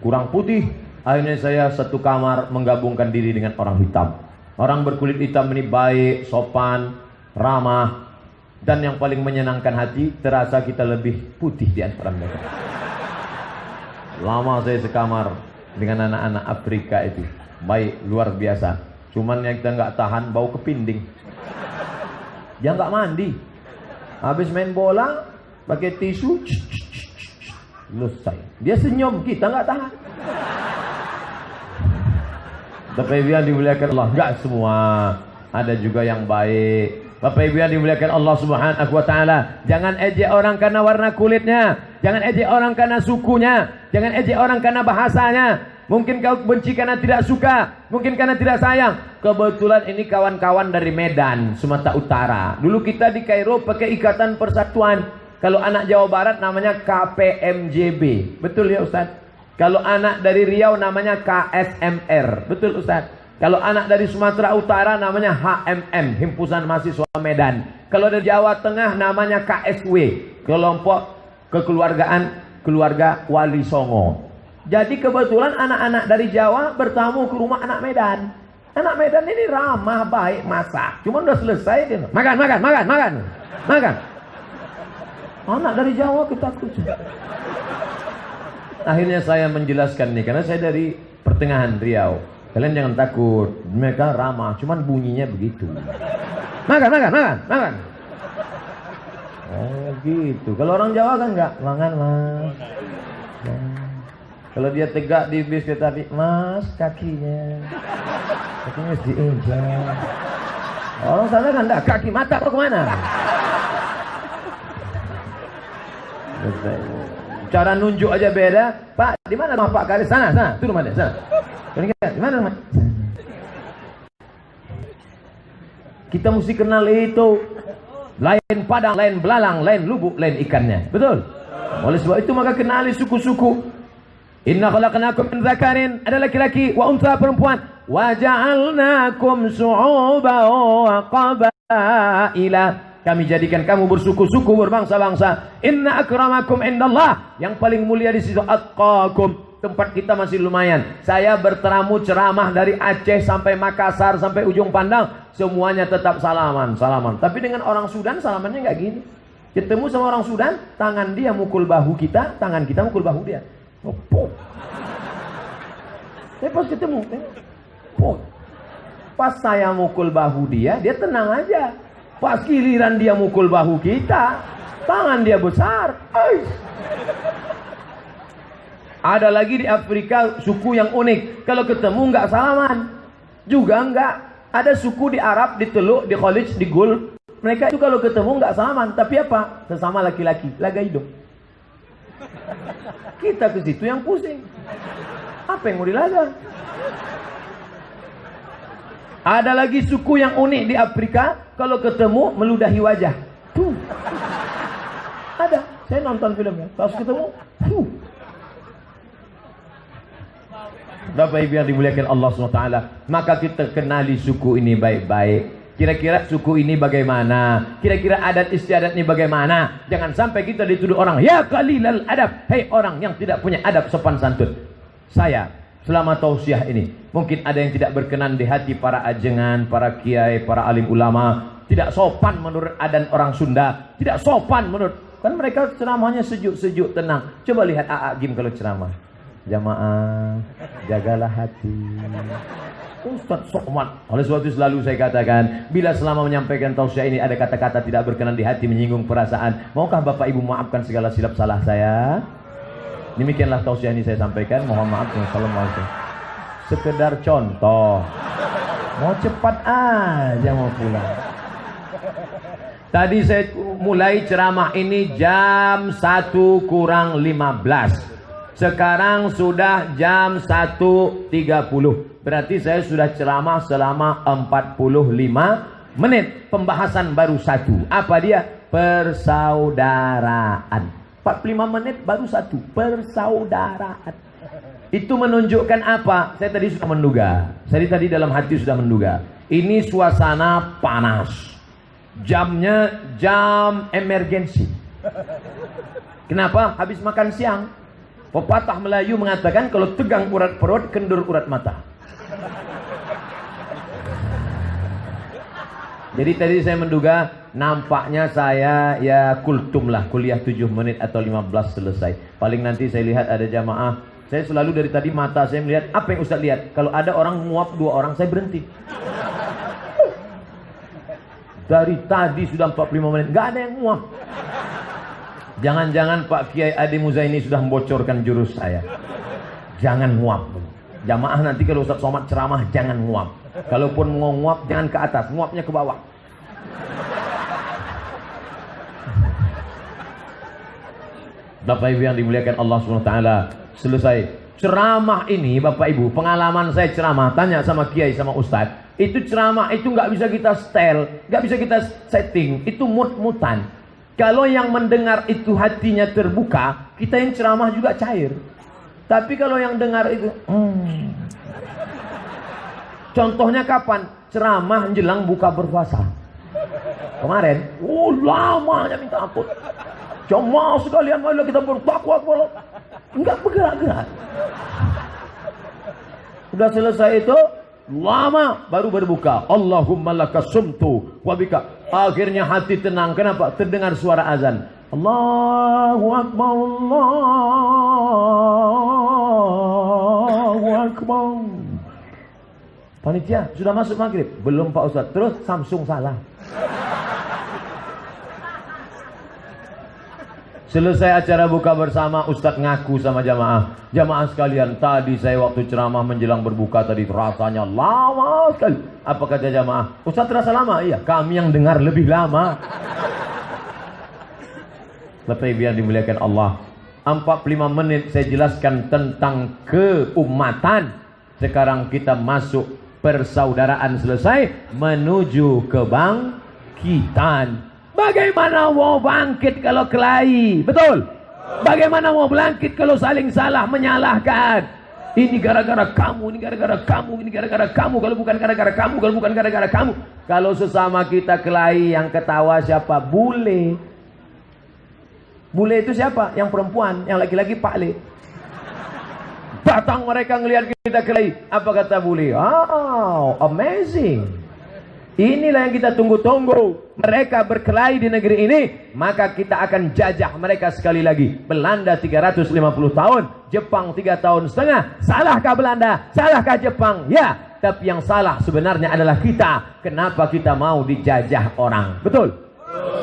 kurang putih. Akhirnya saya satu kamar menggabungkan diri dengan orang hitam. Orang berkulit hitam ini baik, sopan, ramah, dan yang paling menyenangkan hati, terasa kita lebih putih di antara mereka. Lama saya sekamar dengan anak-anak Afrika itu, baik, luar biasa. Cuman yang kita nggak tahan bau kepinding. Dia nggak mandi, habis main bola pakai tisu, selesai. Dia senyum, kita nggak tahan. Bapak Ibu yang dimuliakan Allah, nggak semua, ada juga yang baik. Bapak Ibu yang dimuliakan Allah Subhanahu wa taala, jangan ejek orang karena warna kulitnya, jangan ejek orang karena sukunya, jangan ejek orang karena bahasanya. Mungkin kau benci karena tidak suka, mungkin karena tidak sayang. Kebetulan ini kawan-kawan dari Medan, Sumatera Utara. Dulu kita di Kairo pakai Ikatan Persatuan. Kalau anak Jawa Barat namanya KPMJB. Betul ya Ustaz? Kalau anak dari Riau namanya KSMR. Betul Ustaz? Kalau anak dari Sumatera Utara namanya HMM, Himpunan Mahasiswa Medan. Kalau dari Jawa Tengah namanya KSW, Kelompok Kekeluargaan Keluarga Wali Songo. Jadi kebetulan anak-anak dari Jawa bertamu ke rumah anak Medan. Anak Medan ini ramah, baik, masak. Cuma udah selesai dia makan. Anak dari Jawa kita kucing. Akhirnya saya menjelaskan nih, karena saya dari pertengahan Riau. Kalian jangan takut, mereka ramah, cuman bunyinya begitu. Makan. Oh gitu. Kalau orang Jawa kan enggak, makan mas. Kalau dia tegak di bis kereta api, mas kakinya harus diinjak. Orang sana kan enggak, kaki mata kok kemana? Cara nunjuk aja beda. Pak, di mana rumah Pak Karis? Sana, itu rumah dia, sana. Di mana rumah? Kita mesti kenal itu. Lain padang, lain belalang, lain lubuk, lain ikannya. Betul? Oleh sebab itu maka kenali suku-suku. Inna khalaqnakum min dzakarin, ada laki-laki, wa untha, perempuan. Wa ja'alnakum syu'uban wa qabaila. Kami jadikan kamu bersuku-suku, berbangsa-bangsa. Inna akramakum indallah, yang paling mulia di situ atqakum. Tempat kita masih lumayan. Saya berteramu ceramah dari Aceh sampai Makassar sampai ujung pandang, semuanya tetap salaman. Tapi dengan orang Sudan salamannya nggak gini. Ketemu sama orang Sudan, tangan dia mukul bahu kita, tangan kita mukul bahu dia. Saya pas ketemu, pas saya mukul bahu dia tenang aja. Pas giliran dia mukul bahu kita, tangan dia besar. Ada lagi di Afrika suku yang unik. Kalau ketemu nggak salaman, juga nggak. Ada suku di Arab, di Teluk, di Khalij, di Gulf. Mereka itu kalau ketemu nggak salaman, tapi apa? Sesama laki-laki, laga hidup. Kita ke situ yang pusing. Apa yang mau dilaga? Ada lagi suku yang unik di Afrika, kalau ketemu meludahi wajah. Ada, saya nonton filmnya. Pas ketemu, Bapak Ibu yang dimuliakan Allah SWT, maka kita kenali suku ini baik-baik. Kira-kira suku ini bagaimana? Kira-kira adat istiadatnya bagaimana? Jangan sampai kita dituduh orang, ya qalilal adab, hei orang yang tidak punya adab sopan santun. Saya selama tausiah ini, mungkin ada yang tidak berkenan di hati para ajengan, para kiai, para alim ulama. tidak sopan menurut adat orang Sunda, tidak sopan menurut, kan mereka ceramahnya sejuk-sejuk, tenang. Coba lihat Aa Gim kalau ceramah, jamaah jagalah hati. Ustaz Somad. Oleh sebab itu selalu saya katakan, bila selama menyampaikan tausiah ini ada kata-kata tidak berkenan di hati, menyinggung perasaan, maukah Bapak Ibu maafkan segala silap salah saya? Demikianlah tausiah ini saya sampaikan. Mohon maaf. Wassalamualaikum. Sekedar contoh. Mau cepat aja mau pulang. Tadi saya mulai ceramah ini jam 1 kurang 15. Sekarang sudah jam 1.30. Berarti saya sudah ceramah selama 45 menit. Pembahasan baru satu. Apa dia? Persaudaraan. 45 menit baru satu. Persaudaraan. Itu menunjukkan apa? Saya tadi sudah menduga. Saya tadi dalam hati sudah menduga. Ini suasana panas. Jamnya jam emergensi. Kenapa? Habis makan siang. Pepatah Melayu mengatakan kalau tegang urat perut, kendur urat mata. Jadi tadi saya menduga, nampaknya saya ya kultum lah, kuliah 7 menit atau 15 selesai. Paling nanti saya lihat ada jamaah. Saya selalu dari tadi mata saya melihat, apa yang Ustaz lihat? Kalau ada orang nguap 2 orang, saya berhenti. Dari tadi sudah 45 menit, nggak ada yang nguap. Jangan-jangan Pak Kiai Adi Muzaini sudah membocorkan jurus saya. Jangan nguap. Jamaah nanti kalau Ustaz Somad ceramah, jangan nguap. Kalaupun mau nguap, jangan ke atas, nguapnya ke bawah. Bapak Ibu yang dimuliakan Allah SWT, selesai ceramah ini, Bapak Ibu, pengalaman saya ceramah, tanya sama Kiai sama Ustadz, itu ceramah itu nggak bisa kita setel, nggak bisa kita setting, itu mut-mutan. Kalau yang mendengar itu hatinya terbuka, kita yang ceramah juga cair. Tapi kalau yang dengar itu, contohnya kapan? Ceramah menjelang buka berpuasa. Kemarin, lamanya minta ampun. Jamaah sekalian, marilah kita bertakwa kepada. Enggak bergerak-gerak. Sudah selesai itu, lama baru berbuka. Allahumma laka sumtu wa bika. Akhirnya hati tenang. Kenapa? Terdengar suara azan. Allahu Akbar, Allahu Akbar. Panitia, sudah masuk maghrib? Belum Pak Ustaz. Terus Samsung salah. Selesai acara buka bersama, Ustadz ngaku sama jamaah. Jamaah sekalian, tadi saya waktu ceramah menjelang berbuka tadi rasanya lama sekali. Apa kata jamaah? Ustadz terasa lama? Iya, kami yang dengar lebih lama. Bapak Ibu yang dimuliakan Allah, 45 menit saya jelaskan tentang keumatan. Sekarang kita masuk persaudaraan, selesai menuju kebangkitan. Bagaimana mau bangkit kalau kelahi? Betul? Bagaimana mau bangkit kalau saling salah menyalahkan? Ini gara-gara kamu, ini gara-gara kamu, ini gara-gara kamu. Kalau bukan gara-gara kamu, kalau bukan gara-gara kamu. Kalau sesama kita kelahi, yang ketawa siapa? Bule. Bule itu siapa? Yang perempuan, yang laki-laki Pak Le. Datang mereka ngelihat kita kelahi. Apa kata bule? Oh, amazing. Inilah yang kita tunggu-tunggu. Mereka berkelahi di negeri ini, maka kita akan jajah mereka sekali lagi. Belanda 350 tahun, Jepang 3 tahun setengah. Salahkah Belanda? Salahkah Jepang? Ya, tapi yang salah sebenarnya adalah kita. Kenapa kita mau dijajah orang? Betul?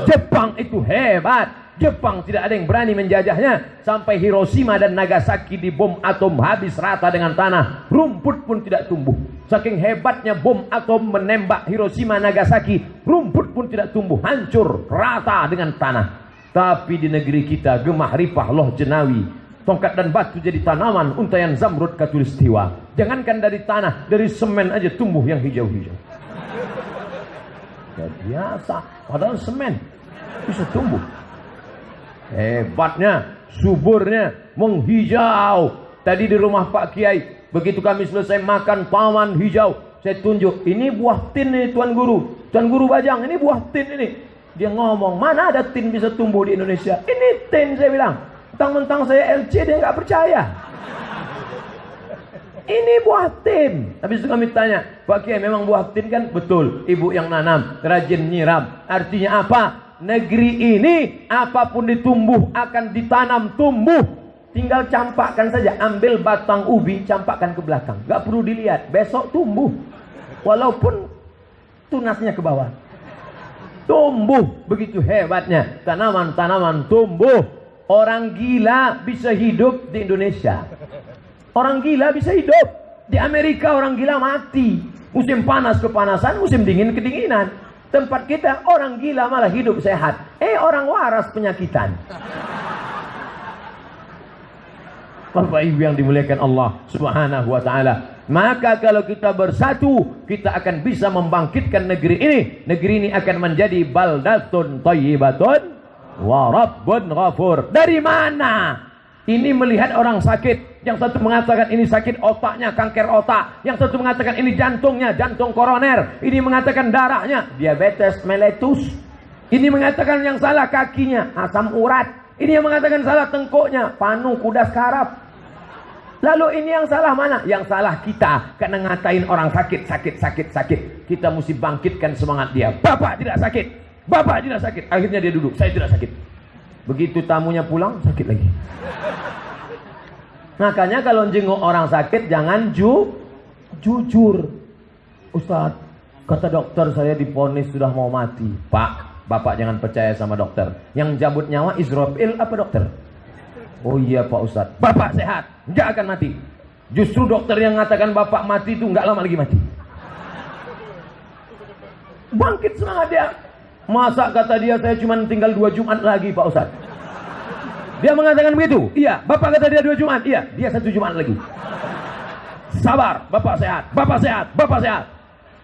Jepang itu hebat. Jepang tidak ada yang berani menjajahnya. Sampai Hiroshima dan Nagasaki dibom atom habis rata dengan tanah. Rumput pun tidak tumbuh. Saking hebatnya bom atom menembak Hiroshima, Nagasaki, rumput pun tidak tumbuh, hancur rata dengan tanah. Tapi di negeri kita gemah ripah loh jenawi, tongkat dan batu jadi tanaman, untayan zamrud katulistiwa. Jangankan dari tanah, dari semen aja tumbuh yang hijau-hijau. Ya biasa, padahal semen bisa tumbuh. Hebatnya, suburnya, menghijau. Tadi di rumah Pak Kiai, begitu kami selesai makan taman hijau, saya tunjuk, ini buah tin nih Tuan Guru. Tuan Guru Bajang, ini buah tin ini. Dia ngomong, mana ada tin bisa tumbuh di Indonesia? Ini tin, saya bilang. Mentang-mentang saya LC, dia nggak percaya. Ini buah tin. Habis itu kami tanya, Pak Kiai memang buah tin kan? Betul, ibu yang nanam, rajin nyiram. Artinya apa? Negeri ini apapun ditumbuh akan ditanam tumbuh. Tinggal campakkan saja, ambil batang ubi, campakkan ke belakang. Gak perlu dilihat, besok tumbuh. Walaupun tunasnya ke bawah. Tumbuh, begitu hebatnya. Tanaman-tanaman tumbuh. Orang gila bisa hidup di Indonesia. Orang gila bisa hidup. Di Amerika orang gila mati. Musim panas kepanasan, musim dingin kedinginan. Tempat kita orang gila malah hidup sehat. Orang waras penyakitan. Bapak Ibu yang dimuliakan Allah Subhanahu wa taala. Maka kalau kita bersatu, kita akan bisa membangkitkan negeri ini. Negeri ini akan menjadi baldatun thayyibatun wa rabbun ghafur. Dari mana? Ini melihat orang sakit. Yang satu mengatakan ini sakit otaknya, kanker otak. Yang satu mengatakan ini jantungnya, jantung koroner. Ini mengatakan darahnya, diabetes mellitus. Ini mengatakan yang salah kakinya, asam urat. Ini yang mengatakan salah tengkuknya, panu kuda sekarap. Lalu ini yang salah mana? Yang salah kita, karena ngatain orang sakit. Kita mesti bangkitkan semangat dia. Bapak tidak sakit, Bapak tidak sakit. Akhirnya dia duduk, saya tidak sakit. Begitu tamunya pulang, sakit lagi. Makanya kalau jenguk orang sakit jangan jujur. Ustaz, kata dokter saya divonis sudah mau mati. Pak, Bapak jangan percaya sama dokter. Yang cabut nyawa Israfil apa dokter? Oh iya Pak Ustaz, Bapak sehat, nggak akan mati. Justru dokter yang mengatakan Bapak mati itu nggak lama lagi mati. Bangkit semangat dia. Masa kata dia saya cuma tinggal 2 Jumat lagi Pak Ustaz. Dia mengatakan begitu. Iya, Bapak kata dia 2 Jumat. Iya, dia 1 Jumat lagi. Sabar, Bapak sehat, Bapak sehat, Bapak sehat.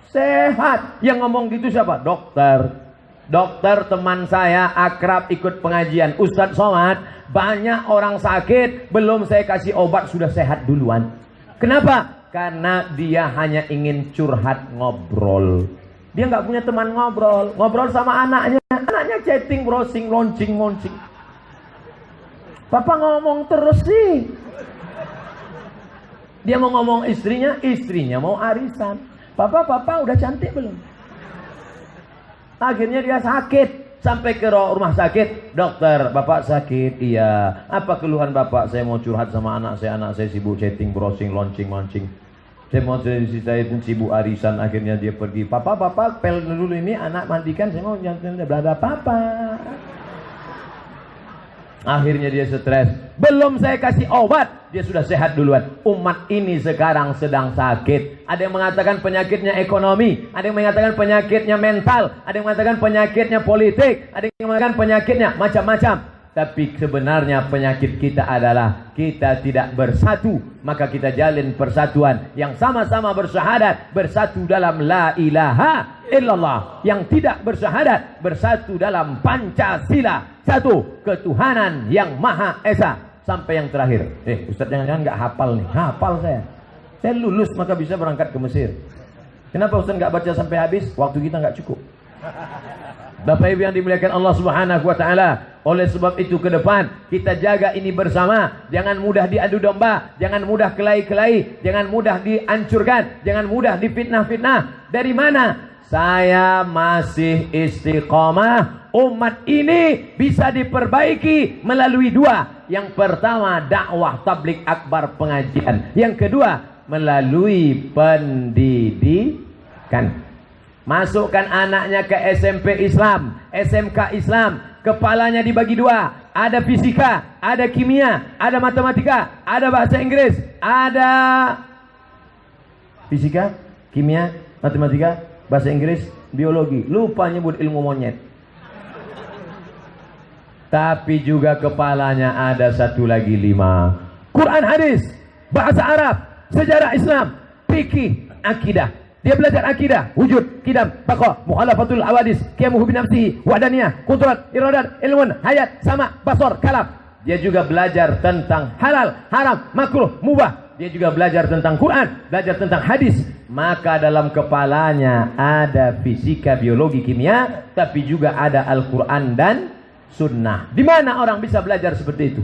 Sehat. Yang ngomong gitu siapa? Dokter. Dokter teman saya akrab ikut pengajian. Ustadz Somad, banyak orang sakit, belum saya kasih obat sudah sehat duluan. Kenapa? Karena dia hanya ingin curhat ngobrol. Dia nggak punya teman ngobrol. Ngobrol sama anaknya. Anaknya chatting, browsing, launching. Papa ngomong terus sih. Dia mau ngomong istrinya mau arisan. Papa udah cantik belum? Akhirnya dia sakit. Sampai ke rumah sakit. Dokter, Bapak sakit. Iya. Apa keluhan Bapak? Saya mau curhat sama anak saya sibuk chatting, browsing, launching. Saya mau sibuk arisan. Akhirnya dia pergi. Papa pel dulu ini anak mandikan. Saya mau jangan berada Papa. Akhirnya dia stres. Belum saya kasih obat, dia sudah sehat duluan. Umat ini sekarang sedang sakit. Ada yang mengatakan penyakitnya ekonomi, ada yang mengatakan penyakitnya mental, ada yang mengatakan penyakitnya politik, ada yang mengatakan penyakitnya macam-macam. Tapi sebenarnya penyakit kita adalah kita tidak bersatu. Maka kita jalin persatuan yang sama-sama bersyahadat, bersatu dalam la ilaha illallah. Yang tidak bersyahadat, bersatu dalam Pancasila. Satu, ketuhanan yang Maha Esa. Sampai yang terakhir. Ustaz jangan-jangan nggak hafal nih. Hafal saya. Saya lulus maka bisa berangkat ke Mesir. Kenapa Ustaz nggak baca sampai habis? Waktu kita nggak cukup. Bapak Ibu yang dimuliakan Allah Subhanahu wa taala. Oleh sebab itu ke depan kita jaga ini bersama. Jangan mudah diadu domba, jangan mudah kelahi-kelahi, jangan mudah dihancurkan, jangan mudah difitnah-fitnah. Dari mana? Saya masih istiqomah. Umat ini bisa diperbaiki melalui 2. Yang pertama dakwah tabligh akbar pengajian. Yang kedua melalui pendidikan. Masukkan anaknya ke SMP Islam, SMK Islam. Kepalanya dibagi 2. Ada fisika, ada kimia, ada matematika, ada bahasa Inggris, ada fisika, kimia, matematika, bahasa Inggris, biologi. Lupa nyebut ilmu monyet. Tapi juga kepalanya ada satu lagi 5. Quran, hadis, bahasa Arab, sejarah Islam, fikih, akidah. Dia belajar akidah, wujud, kidam, baqa, mukhalafatul awadis, qiyamuhu binafsihi, wahdaniyah, qudrat, iradat, ilmun, hayat, sama, basar, kalam. Dia juga belajar tentang halal, haram, makruh, mubah. Dia juga belajar tentang Quran, belajar tentang hadis. Maka dalam kepalanya ada fisika, biologi, kimia, tapi juga ada Al-Quran dan sunnah. Di mana orang bisa belajar seperti itu?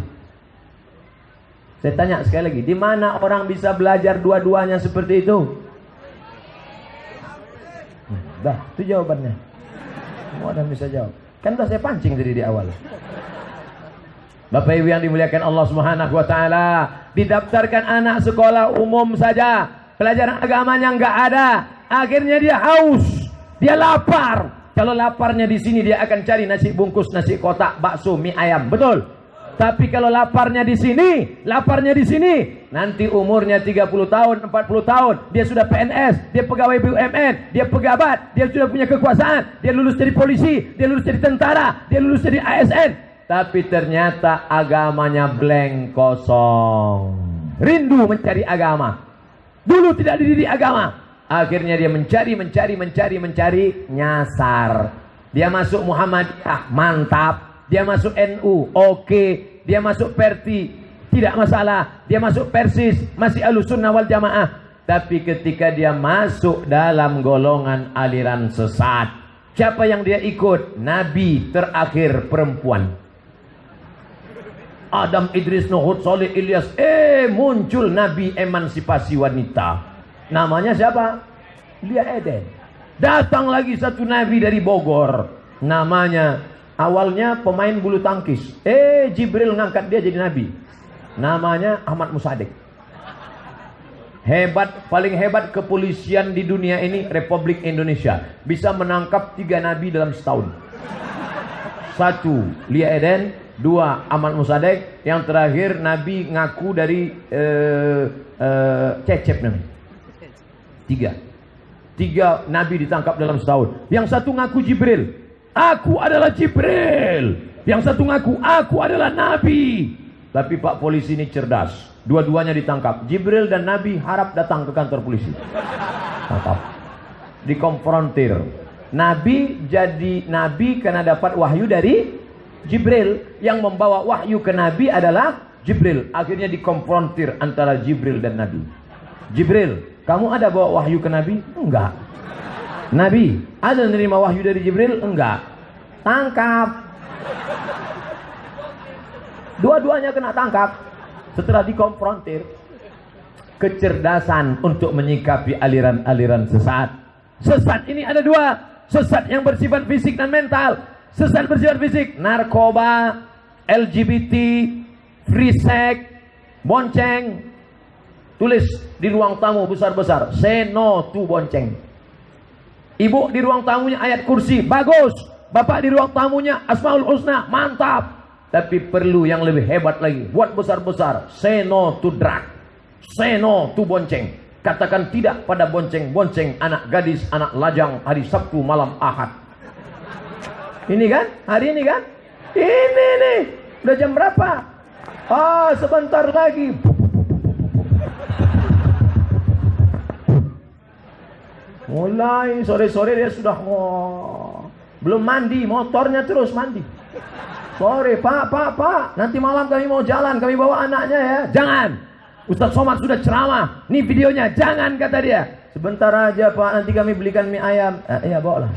Saya tanya sekali lagi, di mana orang bisa belajar dua-duanya seperti itu? Dah, itu jawabannya. Semua orang bisa jawab. Kan udah saya pancing tadi di awal. Bapak Ibu yang dimuliakan Allah Subhanahu wa taala, didaftarkan anak sekolah umum saja, pelajaran agamanya nggak ada. Akhirnya dia haus, dia lapar. Kalau laparnya di sini dia akan cari nasi bungkus, nasi kotak, bakso, mie ayam, betul? Tapi kalau laparnya di sini, nanti umurnya 30 tahun, 40 tahun, dia sudah PNS, dia pegawai BUMN, dia pejabat, dia sudah punya kekuasaan, dia lulus jadi polisi, dia lulus jadi tentara, dia lulus jadi ASN. Tapi ternyata agamanya blank, kosong. Rindu mencari agama. Dulu tidak dididik agama. Akhirnya dia mencari, nyasar. Dia masuk Muhammadiyah, mantap. Dia masuk NU, oke. Dia masuk Perti, tidak masalah. Dia masuk Persis, masih Ahlussunnah wal Jamaah. Tapi ketika dia masuk dalam golongan aliran sesat, siapa yang dia ikut? Nabi terakhir perempuan. Adam, Idris, Nuh, Hud, Saleh, Ilyas. Muncul Nabi emansipasi wanita. Namanya siapa? Lia Eden. Datang lagi satu Nabi dari Bogor. Namanya, awalnya pemain bulu tangkis. Jibril ngangkat dia jadi Nabi. Namanya Ahmad Musaddiq. Hebat, paling hebat kepolisian di dunia ini Republik Indonesia. Bisa menangkap 3 Nabi dalam setahun. 1, Lia Eden. 2, Ahmad Musaddiq. Yang terakhir Nabi ngaku dari Cecep namanya. 3 Nabi ditangkap dalam setahun. Yang satu ngaku Jibril, aku adalah Jibril. Yang satu ngaku aku adalah Nabi. Tapi Pak polisi ini cerdas, dua-duanya ditangkap. Jibril dan Nabi harap datang ke kantor polisi. Tangkap, dikonfrontir. Nabi jadi Nabi karena dapat wahyu dari Jibril. Yang membawa wahyu ke Nabi adalah Jibril. Akhirnya dikonfrontir antara Jibril dan Nabi. Jibril, kamu ada bawa wahyu ke Nabi? Enggak. Nabi, ada menerima wahyu dari Jibril? Enggak. Tangkap. Dua-duanya kena tangkap. Setelah dikonfrontir, kecerdasan untuk menyikapi aliran-aliran sesat. Sesat ini ada 2. Sesat yang bersifat fisik dan mental. Sesat bersifat fisik, narkoba, LGBT, free sex, bonceng. Tulis di ruang tamu besar-besar, say no to bonceng. Ibu di ruang tamunya ayat kursi, bagus. Bapak di ruang tamunya Asmaul Husna, mantap. Tapi perlu yang lebih hebat lagi, buat besar-besar, say no to drug, say no to bonceng. Katakan tidak pada bonceng-bonceng anak gadis, anak lajang hari Sabtu malam Ahad. Ini kan, hari ini kan, ini nih, udah jam berapa? Sebentar lagi. Mulai sore-sore dia sudah belum mandi, motornya terus mandi. Sore, Pak, nanti malam kami mau jalan, kami bawa anaknya ya. Jangan. Ustaz Somad sudah ceramah. Nih videonya, jangan kata dia. Sebentar aja Pak, nanti kami belikan mie ayam. Iya, bawa lah.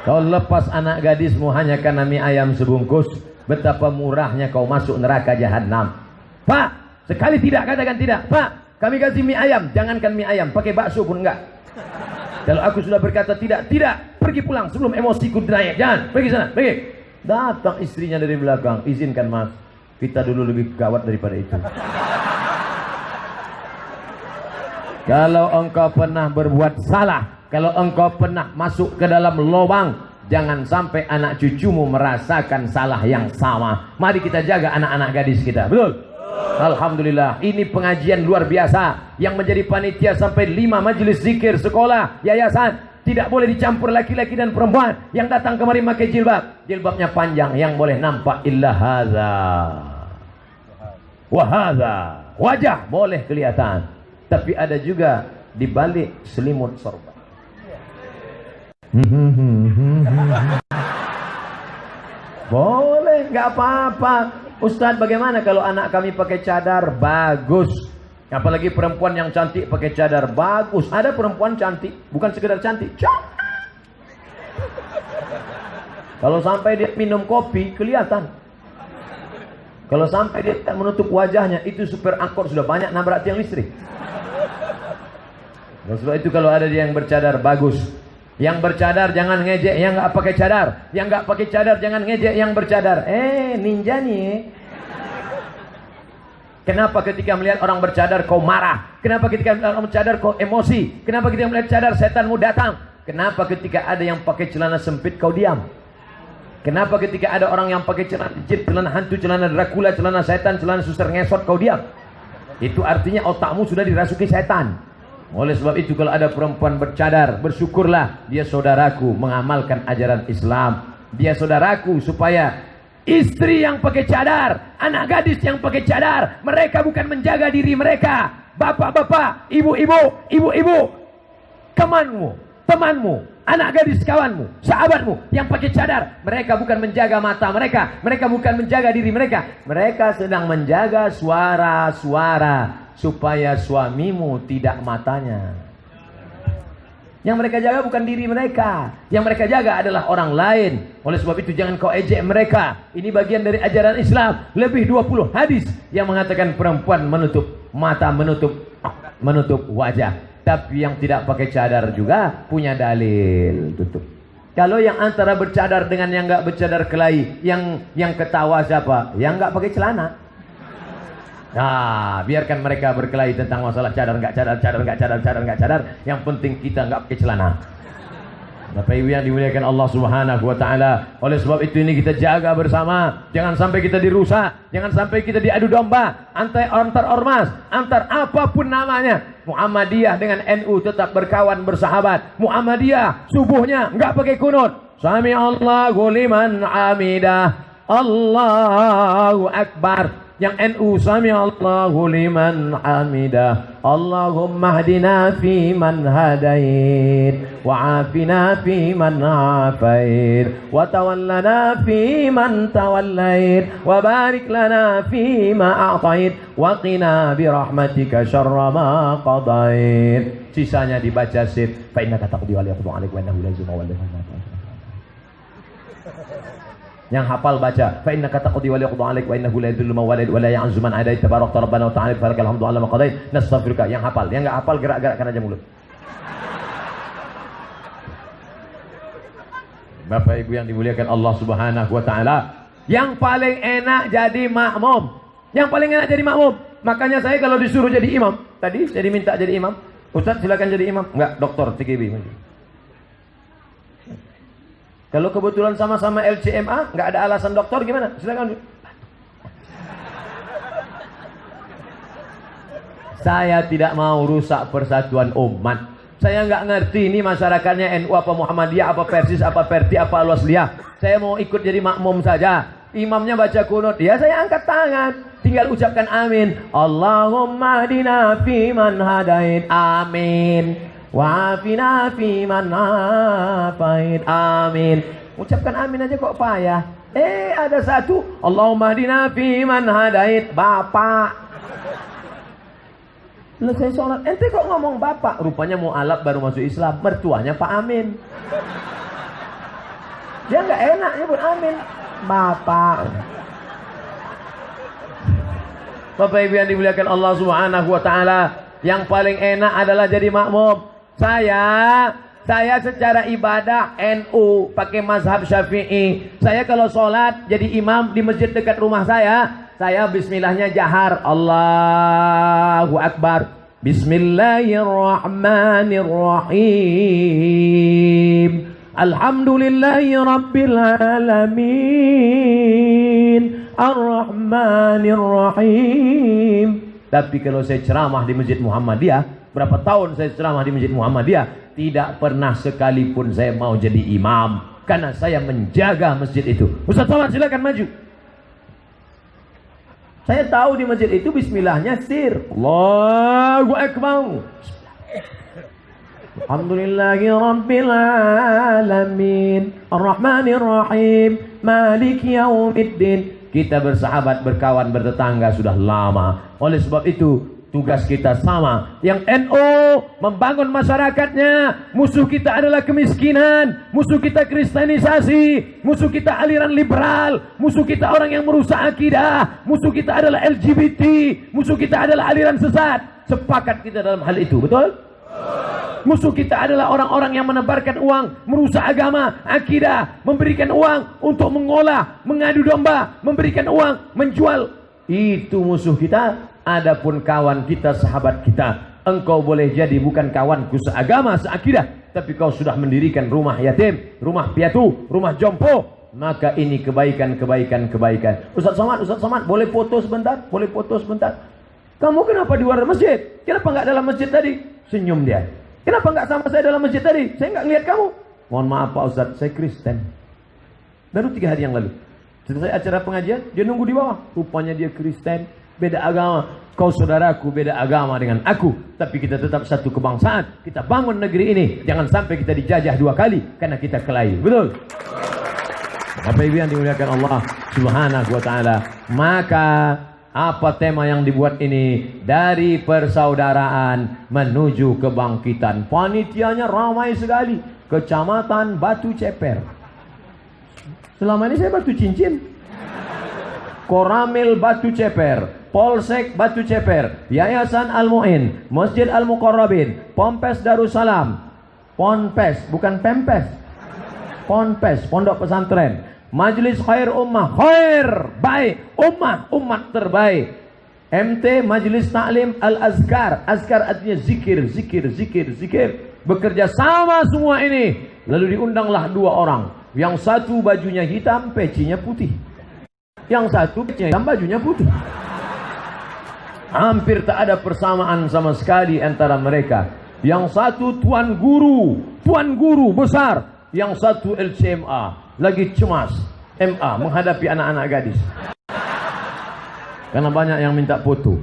Kau lepas anak gadismu hanya karena mie ayam sebungkus, betapa murahnya kau masuk neraka jahanam. Pak, sekali tidak katakan tidak. Pak, kami kasih mie ayam, jangankan mie ayam, pakai bakso pun enggak. Kalau aku sudah berkata tidak, pergi pulang sebelum emosiku naik. Jangan, pergi sana, pergi. Datang istrinya dari belakang, izinkan mas, kita dulu lebih gawat daripada itu. Kalau engkau pernah berbuat salah, kalau engkau pernah masuk ke dalam lubang, jangan sampai anak cucumu merasakan salah yang sama. Mari kita jaga anak-anak gadis kita, betul? Alhamdulillah, ini pengajian luar biasa. Yang menjadi panitia sampai 5 majelis zikir sekolah, yayasan. Tidak boleh dicampur laki-laki dan perempuan. Yang datang kemari pakai jilbab, jilbabnya panjang. Yang boleh nampak illa hadza wa hadza. Wajah boleh kelihatan, tapi ada juga di balik selimut sorban. Boleh, nggak apa-apa. Ustadz, bagaimana kalau anak kami pakai cadar? Bagus. Apalagi perempuan yang cantik pakai cadar, bagus. Ada perempuan cantik, bukan sekedar cantik, Kalau sampai dia minum kopi, kelihatan. Kalau sampai dia tak menutup wajahnya, itu supir angkot sudah banyak nabrak tiang listrik. Oleh sebab itu kalau ada dia yang bercadar, bagus. Yang bercadar jangan ngejek yang nggak pakai cadar. Yang nggak pakai cadar jangan ngejek yang bercadar. Ninja nih. Kenapa ketika melihat orang bercadar kau marah? Kenapa ketika melihat orang bercadar kau emosi? Kenapa ketika melihat cadar setanmu datang? Kenapa ketika ada yang pakai celana sempit kau diam? Kenapa ketika ada orang yang pakai celana jit, celana hantu, celana Dracula, celana setan, celana suster ngesot kau diam? Itu artinya otakmu sudah dirasuki setan. Oleh sebab itu kalau ada perempuan bercadar, bersyukurlah dia saudaraku mengamalkan ajaran Islam. Dia saudaraku supaya istri yang pakai cadar, anak gadis yang pakai cadar, mereka bukan menjaga diri mereka. Bapak-bapak, ibu-ibu, temanmu, anak gadis kawanmu, sahabatmu yang pakai cadar, mereka bukan menjaga mata mereka, mereka bukan menjaga diri mereka, mereka sedang menjaga suara-suara supaya suamimu tidak matanya. Yang mereka jaga bukan diri mereka, yang mereka jaga adalah orang lain. Oleh sebab itu jangan kau ejek mereka. Ini bagian dari ajaran Islam. Lebih 20 hadis yang mengatakan perempuan menutup mata, menutup wajah. Tapi yang tidak pakai cadar juga punya dalil tutup. Kalau yang antara bercadar dengan yang nggak bercadar kelahi, yang ketawa siapa? Yang nggak pakai celana. Nah, biarkan mereka berkelahi tentang masalah cadar nggak cadar. Yang penting kita nggak pakai celana. Bapak Ibu yang dimuliakan Allah Subhanahu wa taala. Oleh sebab itu ini kita jaga bersama. Jangan sampai kita dirusak, jangan sampai kita diadu domba antar ormas, antar apapun namanya. Muhammadiyah dengan NU tetap berkawan bersahabat. Muhammadiyah subuhnya nggak pakai kunut. Sami Allahu liman hamidah. Allahu akbar. Yang NU sami Allahu liman hamidah. Allahumma hdina fi man hadait wa afina fi man afait wa tawallana fi man tawallait wa barik lana fi ma a'tait wa qina bi rahmatika syarra ma qadait. Sisanya dibaca sir fa innaka taqdi wa la yuqda 'alaik wa innahu la yuzma wa la yang hafal baca fa innaka taqdi wa la yuqda 'alaik wa innahu la yadhillu man walid wa la ya'zu man adait tabarakta rabbana wa ta'ala barakal hamdu 'ala ma qadait nastaghfiruka. Yang hafal, yang enggak hafal gerak-gerakkan aja mulut. Bapak Ibu yang dimuliakan Allah Subhanahu wa taala, yang paling enak jadi makmum. Yang paling enak jadi makmum. Makanya saya kalau disuruh jadi imam, tadi saya diminta jadi imam. Ustaz silakan jadi imam. Enggak, doktor TKB. Kalau kebetulan sama-sama LCMA, nggak ada alasan dokter gimana? Silakan. Saya tidak mau rusak persatuan umat. Saya nggak ngerti ini masyarakatnya NU apa Muhammadiyah apa Persis apa Perti apa Al-Wasliyah. Saya mau ikut jadi makmum saja. Imamnya baca kunut, ya saya angkat tangan. Tinggal ucapkan amin. Allahumma hdina fi man hadait. Amin. Wa'afina fi man afait. Amin. Ucapkan amin aja kok payah. Ada satu Allahumma hdina fi man hadait. Bapak selesai sholat, ente kok ngomong bapak? Rupanya mau alap baru masuk Islam. Mertuanya Pak Amin. Dia nggak enak nyebut amin. Bapak. Bapak Ibu yang dimuliakan Allah Subhanahu wa taala, yang paling enak adalah jadi makmum. Saya secara ibadah NU pakai mazhab Syafi'i. Saya kalau sholat jadi imam di masjid dekat rumah saya bismillahnya jahar. Allahu Akbar. Bismillahirrahmanirrahim. Alhamdulillahi Rabbil Alamin. Ar-Rahmanir-Rahim. Tapi kalau saya ceramah di Masjid Muhammadiyah, berapa tahun saya ceramah di Masjid Muhammadiyah, tidak pernah sekalipun saya mau jadi imam, karena saya menjaga masjid itu. Ustaz Somad silakan maju. Saya tahu di masjid itu bismillahnya sir. Allahu Akbar. Alhamdulillahi Rabbil Alamin. Ar-Rahmanir-Rahim. Maliki Yaumiddin. Kita bersahabat, berkawan, bertetangga sudah lama. Oleh sebab itu, tugas kita sama. Yang NU membangun masyarakatnya. Musuh kita adalah kemiskinan, musuh kita kristenisasi, musuh kita aliran liberal, musuh kita orang yang merusak akidah, musuh kita adalah LGBT, musuh kita adalah aliran sesat. Sepakat kita dalam hal itu, betul? Musuh kita adalah orang-orang yang menebarkan uang, merusak agama, akidah, memberikan uang untuk mengolah, mengadu domba, memberikan uang, menjual. Itu musuh kita. Adapun kawan kita, sahabat kita, engkau boleh jadi bukan kawanku seagama, seakidah, tapi kau sudah mendirikan rumah yatim, rumah piatu, rumah jompo, maka ini kebaikan. Ustaz Somad, boleh foto sebentar? Boleh foto sebentar? Kamu kenapa di luar masjid? Kenapa nggak dalam masjid tadi? Senyum dia. Kenapa nggak sama saya dalam masjid tadi? Saya nggak lihat kamu. Mohon maaf Pak Ustaz, saya Kristen. Baru 3 hari yang lalu selesai acara pengajian, dia nunggu di bawah. Rupanya dia Kristen, beda agama. Kau saudaraku, beda agama dengan aku, tapi kita tetap satu kebangsaan. Kita bangun negeri ini. Jangan sampai kita dijajah 2 kali karena kita kelahi. Betul? Bapak Ibu yang dimuliakan Allah Subhanahu wa taala. Maka apa tema yang dibuat ini? Dari persaudaraan menuju kebangkitan. Panitianya ramai sekali. Kecamatan Batu Ceper. Selama ini saya Batu Cincin. Koramil Batu Ceper, Polsek Batu Ceper, Yayasan Al-Mu'in, Masjid Al-Muqarrabin, Pompes Darussalam, Ponpes, bukan Pempes, Ponpes, Pondok Pesantren, Majelis Khair Ummah, khair, baik, ummah, umat terbaik, MT Majelis Taklim Al-Azkar, Azkar artinya zikir, bekerja sama semua ini. Lalu diundanglah 2 orang. Yang satu bajunya hitam, pecinya putih. Yang satu pecinya hitam, bajunya putih. Hampir tak ada persamaan sama sekali antara mereka. Yang satu tuan guru besar. Yang satu LCMA, lagi cemas MA menghadapi anak-anak gadis. Karena banyak yang minta foto.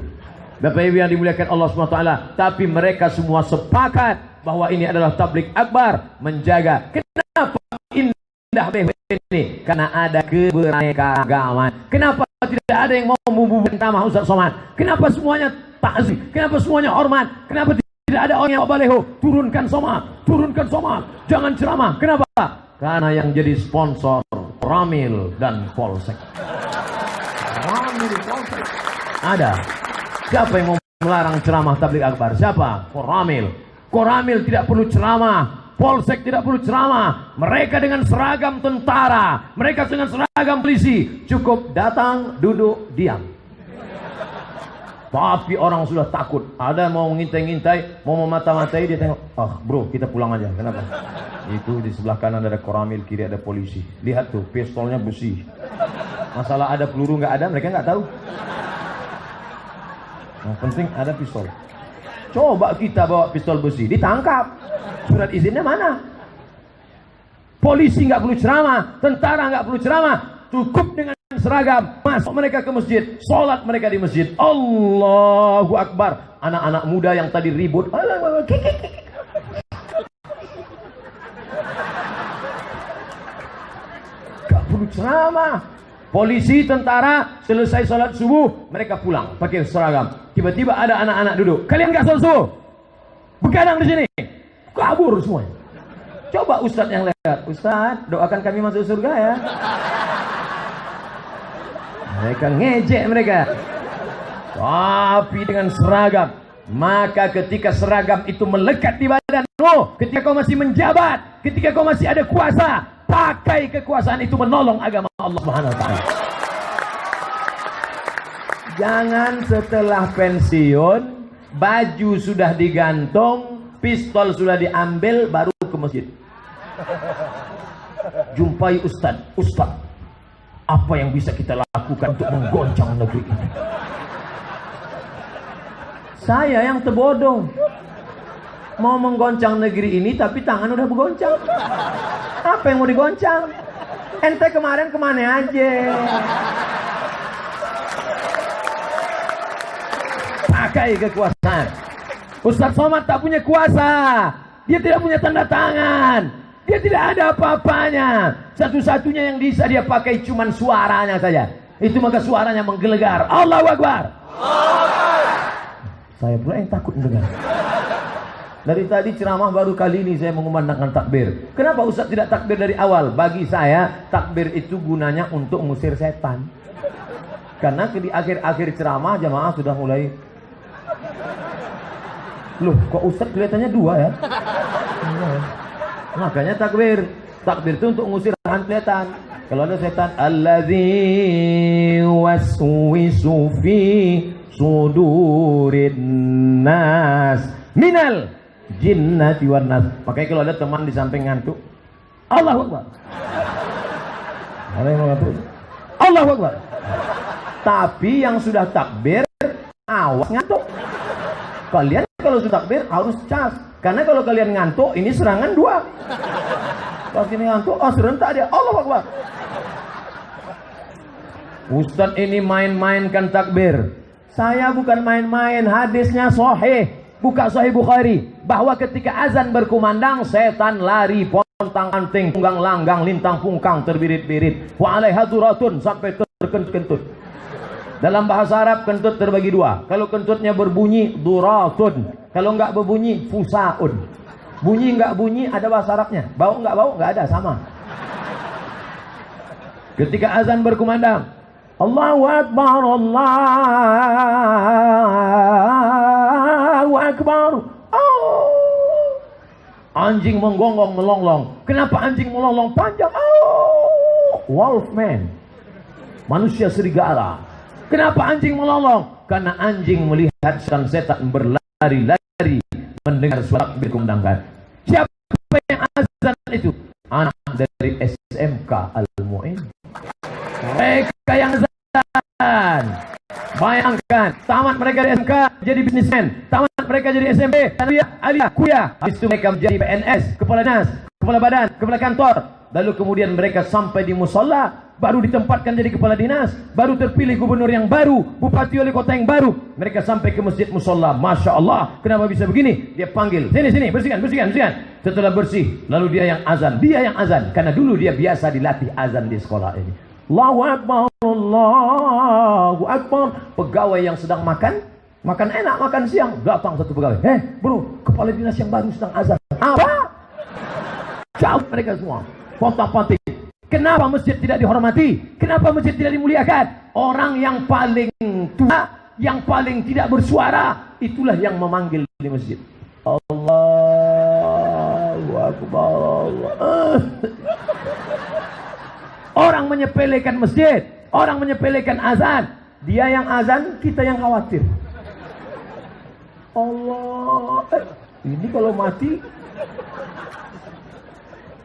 Bapak Ibu yang dimuliakan Allah SWT. Tapi mereka semua sepakat bahwa ini adalah tabligh akbar, menjaga. Kenapa indah ini? Karena ada keberagaman. Kenapa tidak ada yang mau membubuhkan tamah Ustaz Somad? Kenapa semuanya takzim? Kenapa semuanya hormat? Kenapa tidak ada orang yang baleho? Turunkan Somad, jangan ceramah. Kenapa? Karena yang jadi sponsor Ramil dan Polsek. Ramil Polsek. Ada. Siapa yang mau melarang ceramah tabligh akbar? Siapa? Koramil tidak perlu ceramah. Polsek tidak perlu ceramah. Mereka dengan seragam tentara, mereka dengan seragam polisi, cukup datang, duduk, diam. Tapi orang sudah takut. Ada mau ngintai-ngintai, mau memata-matai, dia tengok, bro, kita pulang aja. Kenapa? Itu di sebelah kanan ada Koramil, kiri ada polisi. Lihat tuh, pistolnya besi. Masalah ada peluru nggak ada, mereka nggak tahu. Yang penting ada pistol. Coba kita bawa pistol besi, ditangkap. Surat izinnya mana? Polisi nggak perlu ceramah, tentara nggak perlu ceramah, cukup dengan seragam. Masuk mereka ke masjid, sholat mereka di masjid. Allahu Akbar. Anak-anak muda yang tadi ribut, nggak perlu ceramah. Polisi, tentara, selesai sholat subuh, mereka pulang pakai seragam. Tiba-tiba ada anak-anak duduk. Kalian nggak sholat subuh? Begadang di sini. Kabur semuanya. Coba Ustadz yang lihat. Ustadz, doakan kami masuk surga ya. Mereka ngejek mereka. Tapi dengan seragam. Maka ketika seragam itu melekat di badanmu, ketika kau masih menjabat, ketika kau masih ada kuasa, pakai kekuasaan itu menolong agama Allah Subhanahu wa taala. Jangan setelah pensiun, baju sudah digantung, pistol sudah diambil, baru ke masjid. Jumpai Ustadz, apa yang bisa kita lakukan untuk menggoncang negeri ini? Saya yang terbodoh, mau menggoncang negeri ini tapi tangan udah bergoncang. Apa yang mau digoncang? Ente kemarin kemana aja? Pakai kekuasaan. Ustaz Somad tak punya kuasa. Dia tidak punya tanda tangan. Dia tidak ada apa-apanya. Satu-satunya yang bisa dia pakai cuman suaranya saja. Itu maka suaranya menggelegar. Allahu Akbar. Saya pula yang takut mendengar. Dari tadi ceramah baru kali ini saya mengumandangkan takbir. Kenapa Ustaz tidak takbir dari awal? Bagi saya takbir itu gunanya untuk mengusir setan. Karena di akhir-akhir ceramah jamaah sudah mulai, loh kok Ustaz kelihatannya dua ya? Makanya takbir. Takbir itu untuk mengusir setan. Kalau ada setan, allazi waswisu fi sudurin nas minal jinnati wan nas. Makanya kalau ada teman di samping ngantuk, Allahu Akbar. Ada yang ngantuk, Allahu Akbar. Tapi yang sudah takbir, awas ngantuk. Kalian kalau sudah takbir harus cas. Karena kalau kalian ngantuk, ini serangan dua. Pas ini ngantuk, oh serentak dia, Allahu Akbar. Ustaz ini main-mainkan takbir. Saya bukan main-main, hadisnya sahih. Buka Sahih Bukhari bahwa ketika azan berkumandang, setan lari pontang-anting, tunggang langgang, lintang pungkang, terbirit-birit. Wa alaiha duratun, sampai terkentut-kentut. Dalam bahasa Arab kentut terbagi dua. Kalau kentutnya berbunyi duratun, kalau enggak berbunyi fusaun. Bunyi enggak bunyi ada bahasa Arabnya. Bau enggak bau enggak ada, sama. Ketika azan berkumandang, Allahu Akbar, Allahu Akbar. Oh. Anjing menggonggong melonglong. Kenapa anjing melonglong panjang? Oh. Wolfman. Manusia serigala. Kenapa anjing melonglong? Karena anjing melihat setan berlari-lari mendengar suara berkumandangkan. Siapa yang azan itu? Anak dari SMK Al-Mu'in. Mereka yang azan. Bayangkan, tamat mereka dari SMK jadi bisnismen, tamat mereka jadi SMP, aliyah, kuliah. Habis itu mereka menjadi PNS, kepala dinas, kepala badan, kepala kantor. Lalu kemudian mereka sampai di musola, baru ditempatkan jadi kepala dinas, baru terpilih gubernur yang baru, bupati wali kota yang baru. Mereka sampai ke masjid musola, Masya Allah, kenapa bisa begini? Dia panggil, sini, bersihkan. Setelah bersih, lalu dia yang azan, karena dulu dia biasa dilatih azan di sekolah ini. Allahu Akbar, Allahu Akbar. Pegawai yang sedang makan enak, makan siang, datang satu pegawai. Bro, kepala dinas yang baru sedang azan. Apa? Jauh mereka semua, pontang-panting. Kenapa masjid tidak dihormati? Kenapa masjid tidak dimuliakan? Orang yang paling tua, yang paling tidak bersuara, itulah yang memanggil di masjid. Allahu Akbar, Allah. Orang menyepelekan masjid, orang menyepelekan azan. Dia yang azan, kita yang khawatir. Allah, ini kalau mati.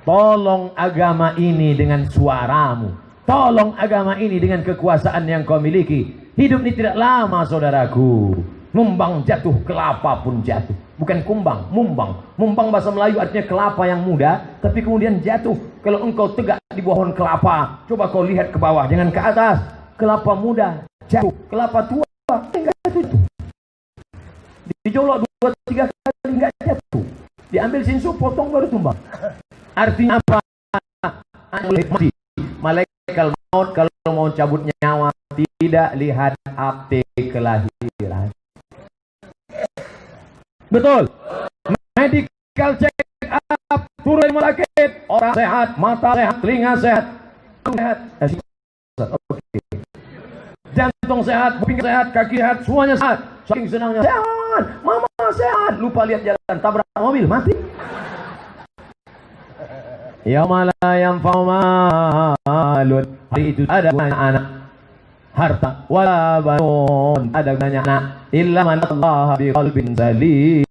Tolong agama ini dengan suaramu. Tolong agama ini dengan kekuasaan yang kau miliki. Hidup ini tidak lama, saudaraku. Mumbang jatuh, kelapa pun jatuh. Bukan kumbang, mumbang. Mumbang bahasa Melayu artinya kelapa yang muda, tapi kemudian jatuh. Kalau engkau tegak di bawah pohon kelapa, coba kau lihat ke bawah, jangan ke atas. Kelapa muda jatuh, kelapa tua enggak jatuh. Dijolok 2-3 kali enggak jatuh. Diambil sinsu, potong baru tumbang. Artinya apa? Mati. Malaikat maut kalau mau cabut nyawa tidak lihat akte kelahiran. Betul. Medical check up, turun malaikat, orang sehat, mata sehat, telinga sehat, okay. Jantung sehat, kuping sehat, kaki sehat, semuanya sehat. Saking senangnya, sehat, mama sehat. Lupa lihat jalan, tabrak mobil, mati. Yaumala yanfa'u malun, hari itu ada anak, harta, wala banun, ada gunanya anak, illa man Allah bi qalbin salim,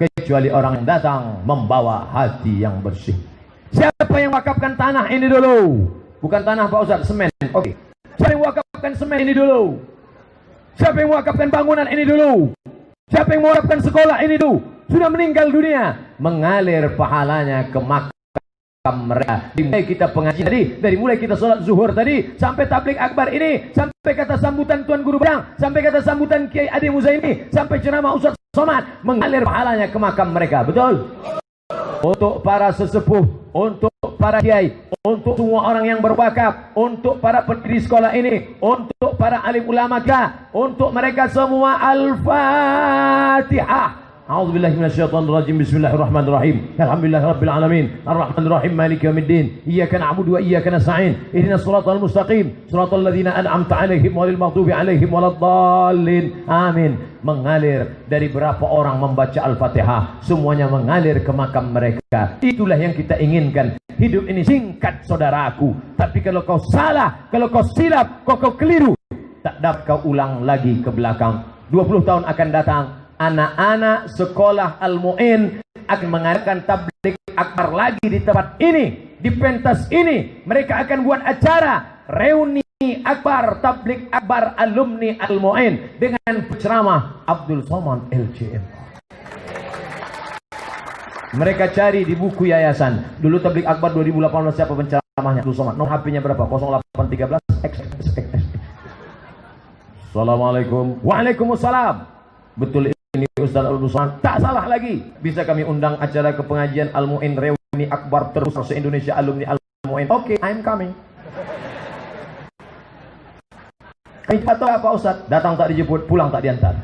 kecuali orang yang datang membawa hati yang bersih. Siapa yang wakafkan tanah ini dulu? Bukan tanah Pak Ustaz, semen. Oke. Siapa yang wakafkan semen ini dulu? Siapa yang wakafkan bangunan ini dulu? Siapa yang mewakafkan sekolah ini dulu? Sudah meninggal dunia, mengalir pahalanya ke makam mereka. Dimulai kita pengajian tadi, dari mulai kita sholat zuhur tadi, sampai tablik akbar ini, sampai kata sambutan Tuan Guru Badang, sampai kata sambutan Kiai Ade Muzaimi, sampai ceramah Ustaz Somad, mengalir pahalanya ke makam mereka. Betul? Untuk para sesepuh, untuk para kiai, untuk semua orang yang berwakaf, untuk para pendiri sekolah ini, untuk para alim ulama kita, untuk mereka semua. Al-Fatihah. A'udzubillahi minasyaitonirrajim. Bismillahirrahmanirrahim. Alhamdulillahirabbil alamin. Arrahmanirrahim. Maliki yaumiddin. Iyyaka na'budu wa iyyaka nasta'in. Ihdinas shiratal mustaqim. Shiratal ladzina an'amta 'alaihim ghairil maghdubi 'alaihim waladdallin. Amin. Mengalir dari berapa orang membaca Al-Fatihah, semuanya mengalir ke makam mereka. Itulah yang kita inginkan. Hidup ini singkat, saudaraku. Tapi kalau kau salah, kalau kau silap, kalau kau keliru, tak dapat kau ulang lagi ke belakang. 20 tahun akan datang, anak-anak sekolah Al-Mu'in akan mengadakan tabligh akbar lagi di tempat ini, di pentas ini. Mereka akan buat acara reuni akbar, tabligh akbar alumni Al-Mu'in dengan penceramah Abdul Somad LCM. Mereka cari di buku yayasan. Dulu tabligh akbar 2018 siapa penceramahnya? Abdul Somad. Nomor HP-nya berapa? 0813 XXX. Assalamualaikum. Waalaikumsalam. Betul ini Ustaz Abdul Somad? Tak salah lagi. Bisa kami undang acara ke pengajian Al-Mu'in reuni akbar terus se-Indonesia alumni Al-Mu'in. Oke, I'm coming. Atau apa Ustaz? Datang tak dijemput, pulang tak diantar.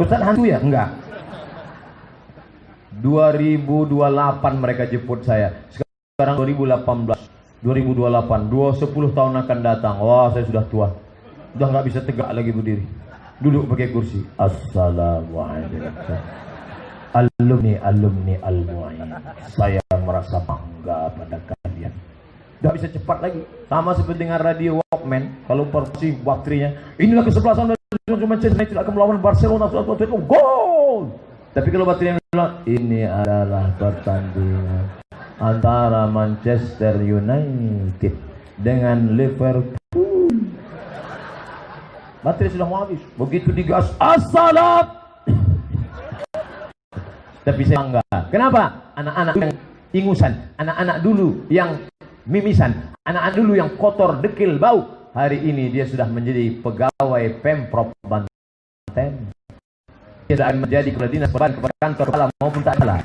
Ustaz hantu ya? Enggak. 2028 mereka jemput saya. Sekarang 2018, 2028, 10 tahun akan datang. Wah, saya sudah tua. Sudah nggak bisa tegak lagi berdiri. Duduk pakai kursi. Assalamualaikum. Alumni Al-Mu'in. Saya merasa bangga pada kalian. Nggak bisa cepat lagi. Sama seperti dengan radio Walkman. Kalau porsi baterainya, inilah kesebelasan Manchester United akan melawan Barcelona. Gol. Tapi kalau baterainya bilang, ini adalah pertandingan antara Manchester United dengan Liverpool. Baterai sudah mau habis. Begitu digas, assalam. Tapi saya bangga. Kenapa? Anak-anak yang ingusan, anak-anak dulu yang mimisan, anak-anak dulu yang kotor, dekil, bau, hari ini dia sudah menjadi pegawai Pemprov Banten. Dia akan menjadi kepala dinas kepada kantor kepala maupun tak kalah.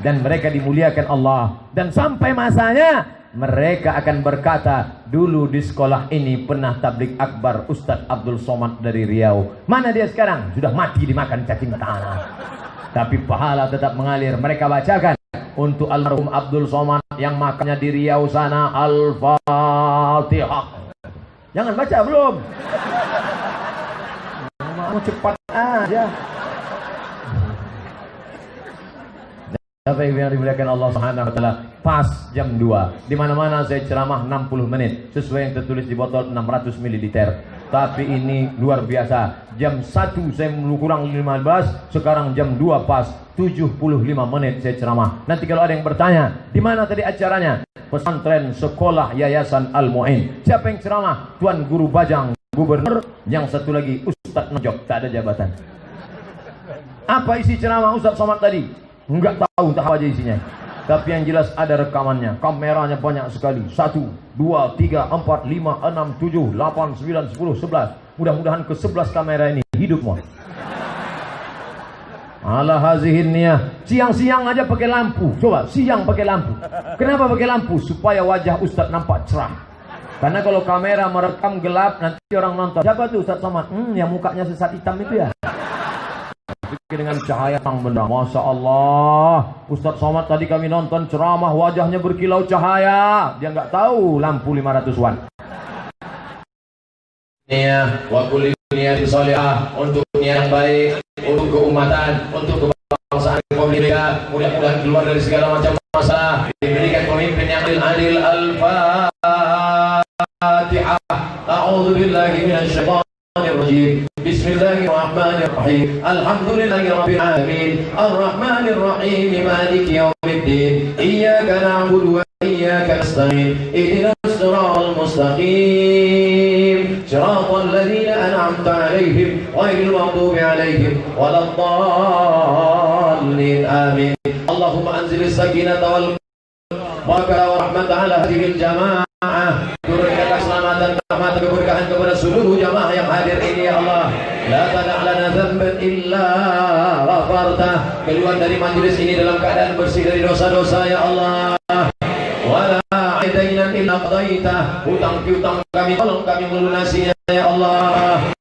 Dan mereka dimuliakan Allah. Dan sampai masanya mereka akan berkata, dulu di sekolah ini pernah tabligh akbar Ustadz Abdul Somad dari Riau. Mana dia sekarang? Sudah mati dimakan cacing tanah. Tapi pahala tetap mengalir. Mereka bacakan untuk almarhum Abdul Somad yang makamnya di Riau sana, Al-Fatihah. Jangan baca belum? Mau cepat aja. Bapak Ibu yang dimuliakan Allah Subhanahu wa taala, pas jam 2. Di mana-mana saya ceramah 60 menit sesuai yang tertulis di botol 600 ml. Tapi ini luar biasa. Jam 1 saya kurang 15, sekarang jam 2 pas 75 menit saya ceramah. Nanti kalau ada yang bertanya, di mana tadi acaranya? Pesantren Sekolah Yayasan Al-Mu'in. Siapa yang ceramah? Tuan Guru Bajang, Gubernur. Yang satu lagi Ustadz Najok, tak ada jabatan. Apa isi ceramah Ustadz Somad tadi? Enggak tahu, tak apa aja isinya. Tapi yang jelas ada rekamannya. Kameranya banyak sekali. 1, 2, 3, 4, 5, 6, 7, 8, 9, 10, 11. Mudah-mudahan ke 11 kamera ini hidup semua. Ala hazihin niyah. Siang-siang aja pakai lampu. Coba siang pakai lampu. Kenapa pakai lampu? Supaya wajah Ustadz nampak cerah. Karena kalau kamera merekam gelap, nanti orang nonton, siapa tuh Ustadz Somad? Yang mukanya sesat hitam itu ya. Dengan cahaya yang benar. Masya Allah, Ustadz Somad tadi kami nonton ceramah, wajahnya berkilau cahaya. Dia nggak tahu lampu 500 watt. Niat wa kulli niyatin shalihah, untuk niat yang baik, untuk keumatan, untuk kebangsaan Republika. Mudah-mudahan keluar dari segala macam masalah, diberikan pemimpin yang adil. Al-Fatihah. A'udzu billahi minasyaitonir rajim. Bismillahirrahmanirrahim. Alhamdulillahirabbil alamin. Arrahmanir rahim. Maliki yaumiddin. Iyyaka na'budu wa iyyaka nasta'in. Ihdinas siratal mustaqim. Shiratal ladzina an'amta 'alaihim ghairil maghdubi 'alaihim waladdallin. Amin. Allahumma anzilis sakinata wal barakah wa rahmatan ala hadhil jamaah. Turunkan keselamatan, rahmat, keberkahan kepada seluruh jamaah yang hadir ini ya Allah. La tada' lana dzamban illa ghafartah. Keluar dari majelis ini dalam keadaan bersih dari dosa-dosa ya Allah. Wa la illa qadaita, hutang piutang kami tolong kami melunasinya ya Allah.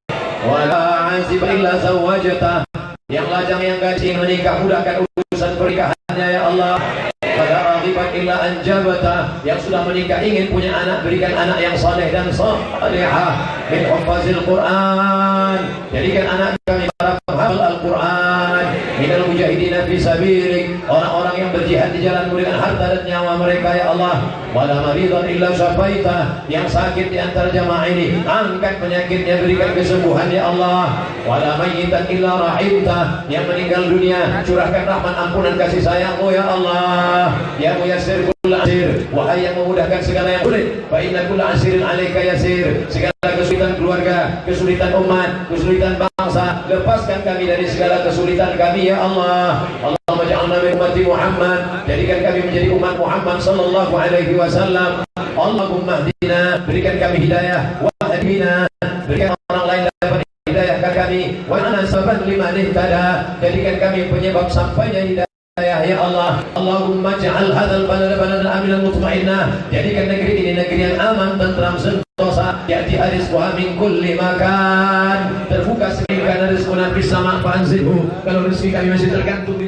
Wala aziba illa zawajta, yang lajang yang gadis menikah mudahkan urusan pernikahannya ya Allah. Pada ragibat illa anjabata, yang sudah menikah ingin punya anak berikan anak yang saleh dan salihah min hafazil Quran, jadikan anak kami para penghafal Al-Quran, minal mujahidina fi sabilik, orang-orang yang berjihad di jalanmu dengan harta dan nyawa mereka ya Allah. Wala maridan illa syafaita, yang sakit di antara jamaah ini angkat penyakitnya berikan kesembuhan ya Allah. Wala mayyitan illa rahimta, yang meninggal dunia curahkan rahmat ampunan kasih sayangmu ya Allah. Ya muyassir kull asir, wahai yang memudahkan segala yang sulit, fa inna kull asirin alaika yasir, segala kesulitan keluarga, kesulitan umat, kesulitan bangsa, lepaskan kami dari segala kesulitan kami ya Allah. Allahumma ja'alna min ummati Muhammad, jadikan kami menjadi umat Muhammad sallallahu alaihi wasallam. Allahumma hdina, berikan kami hidayah, wa hadina, berikan orang lain dapat hidayah ke kami, wa ana saban liman ihtada, jadikan kami penyebab sampainya hidayah ya Allah. Allahumma ja'al hadzal balada baladan aminan mutmainnah, jadikan negeri ini negeri yang aman, tentram, sentosa, ya'ti rizquha min kulli makan, terbuka segala rezeki nafis sama fanzilhu, kalau rezeki kami masih tergantung di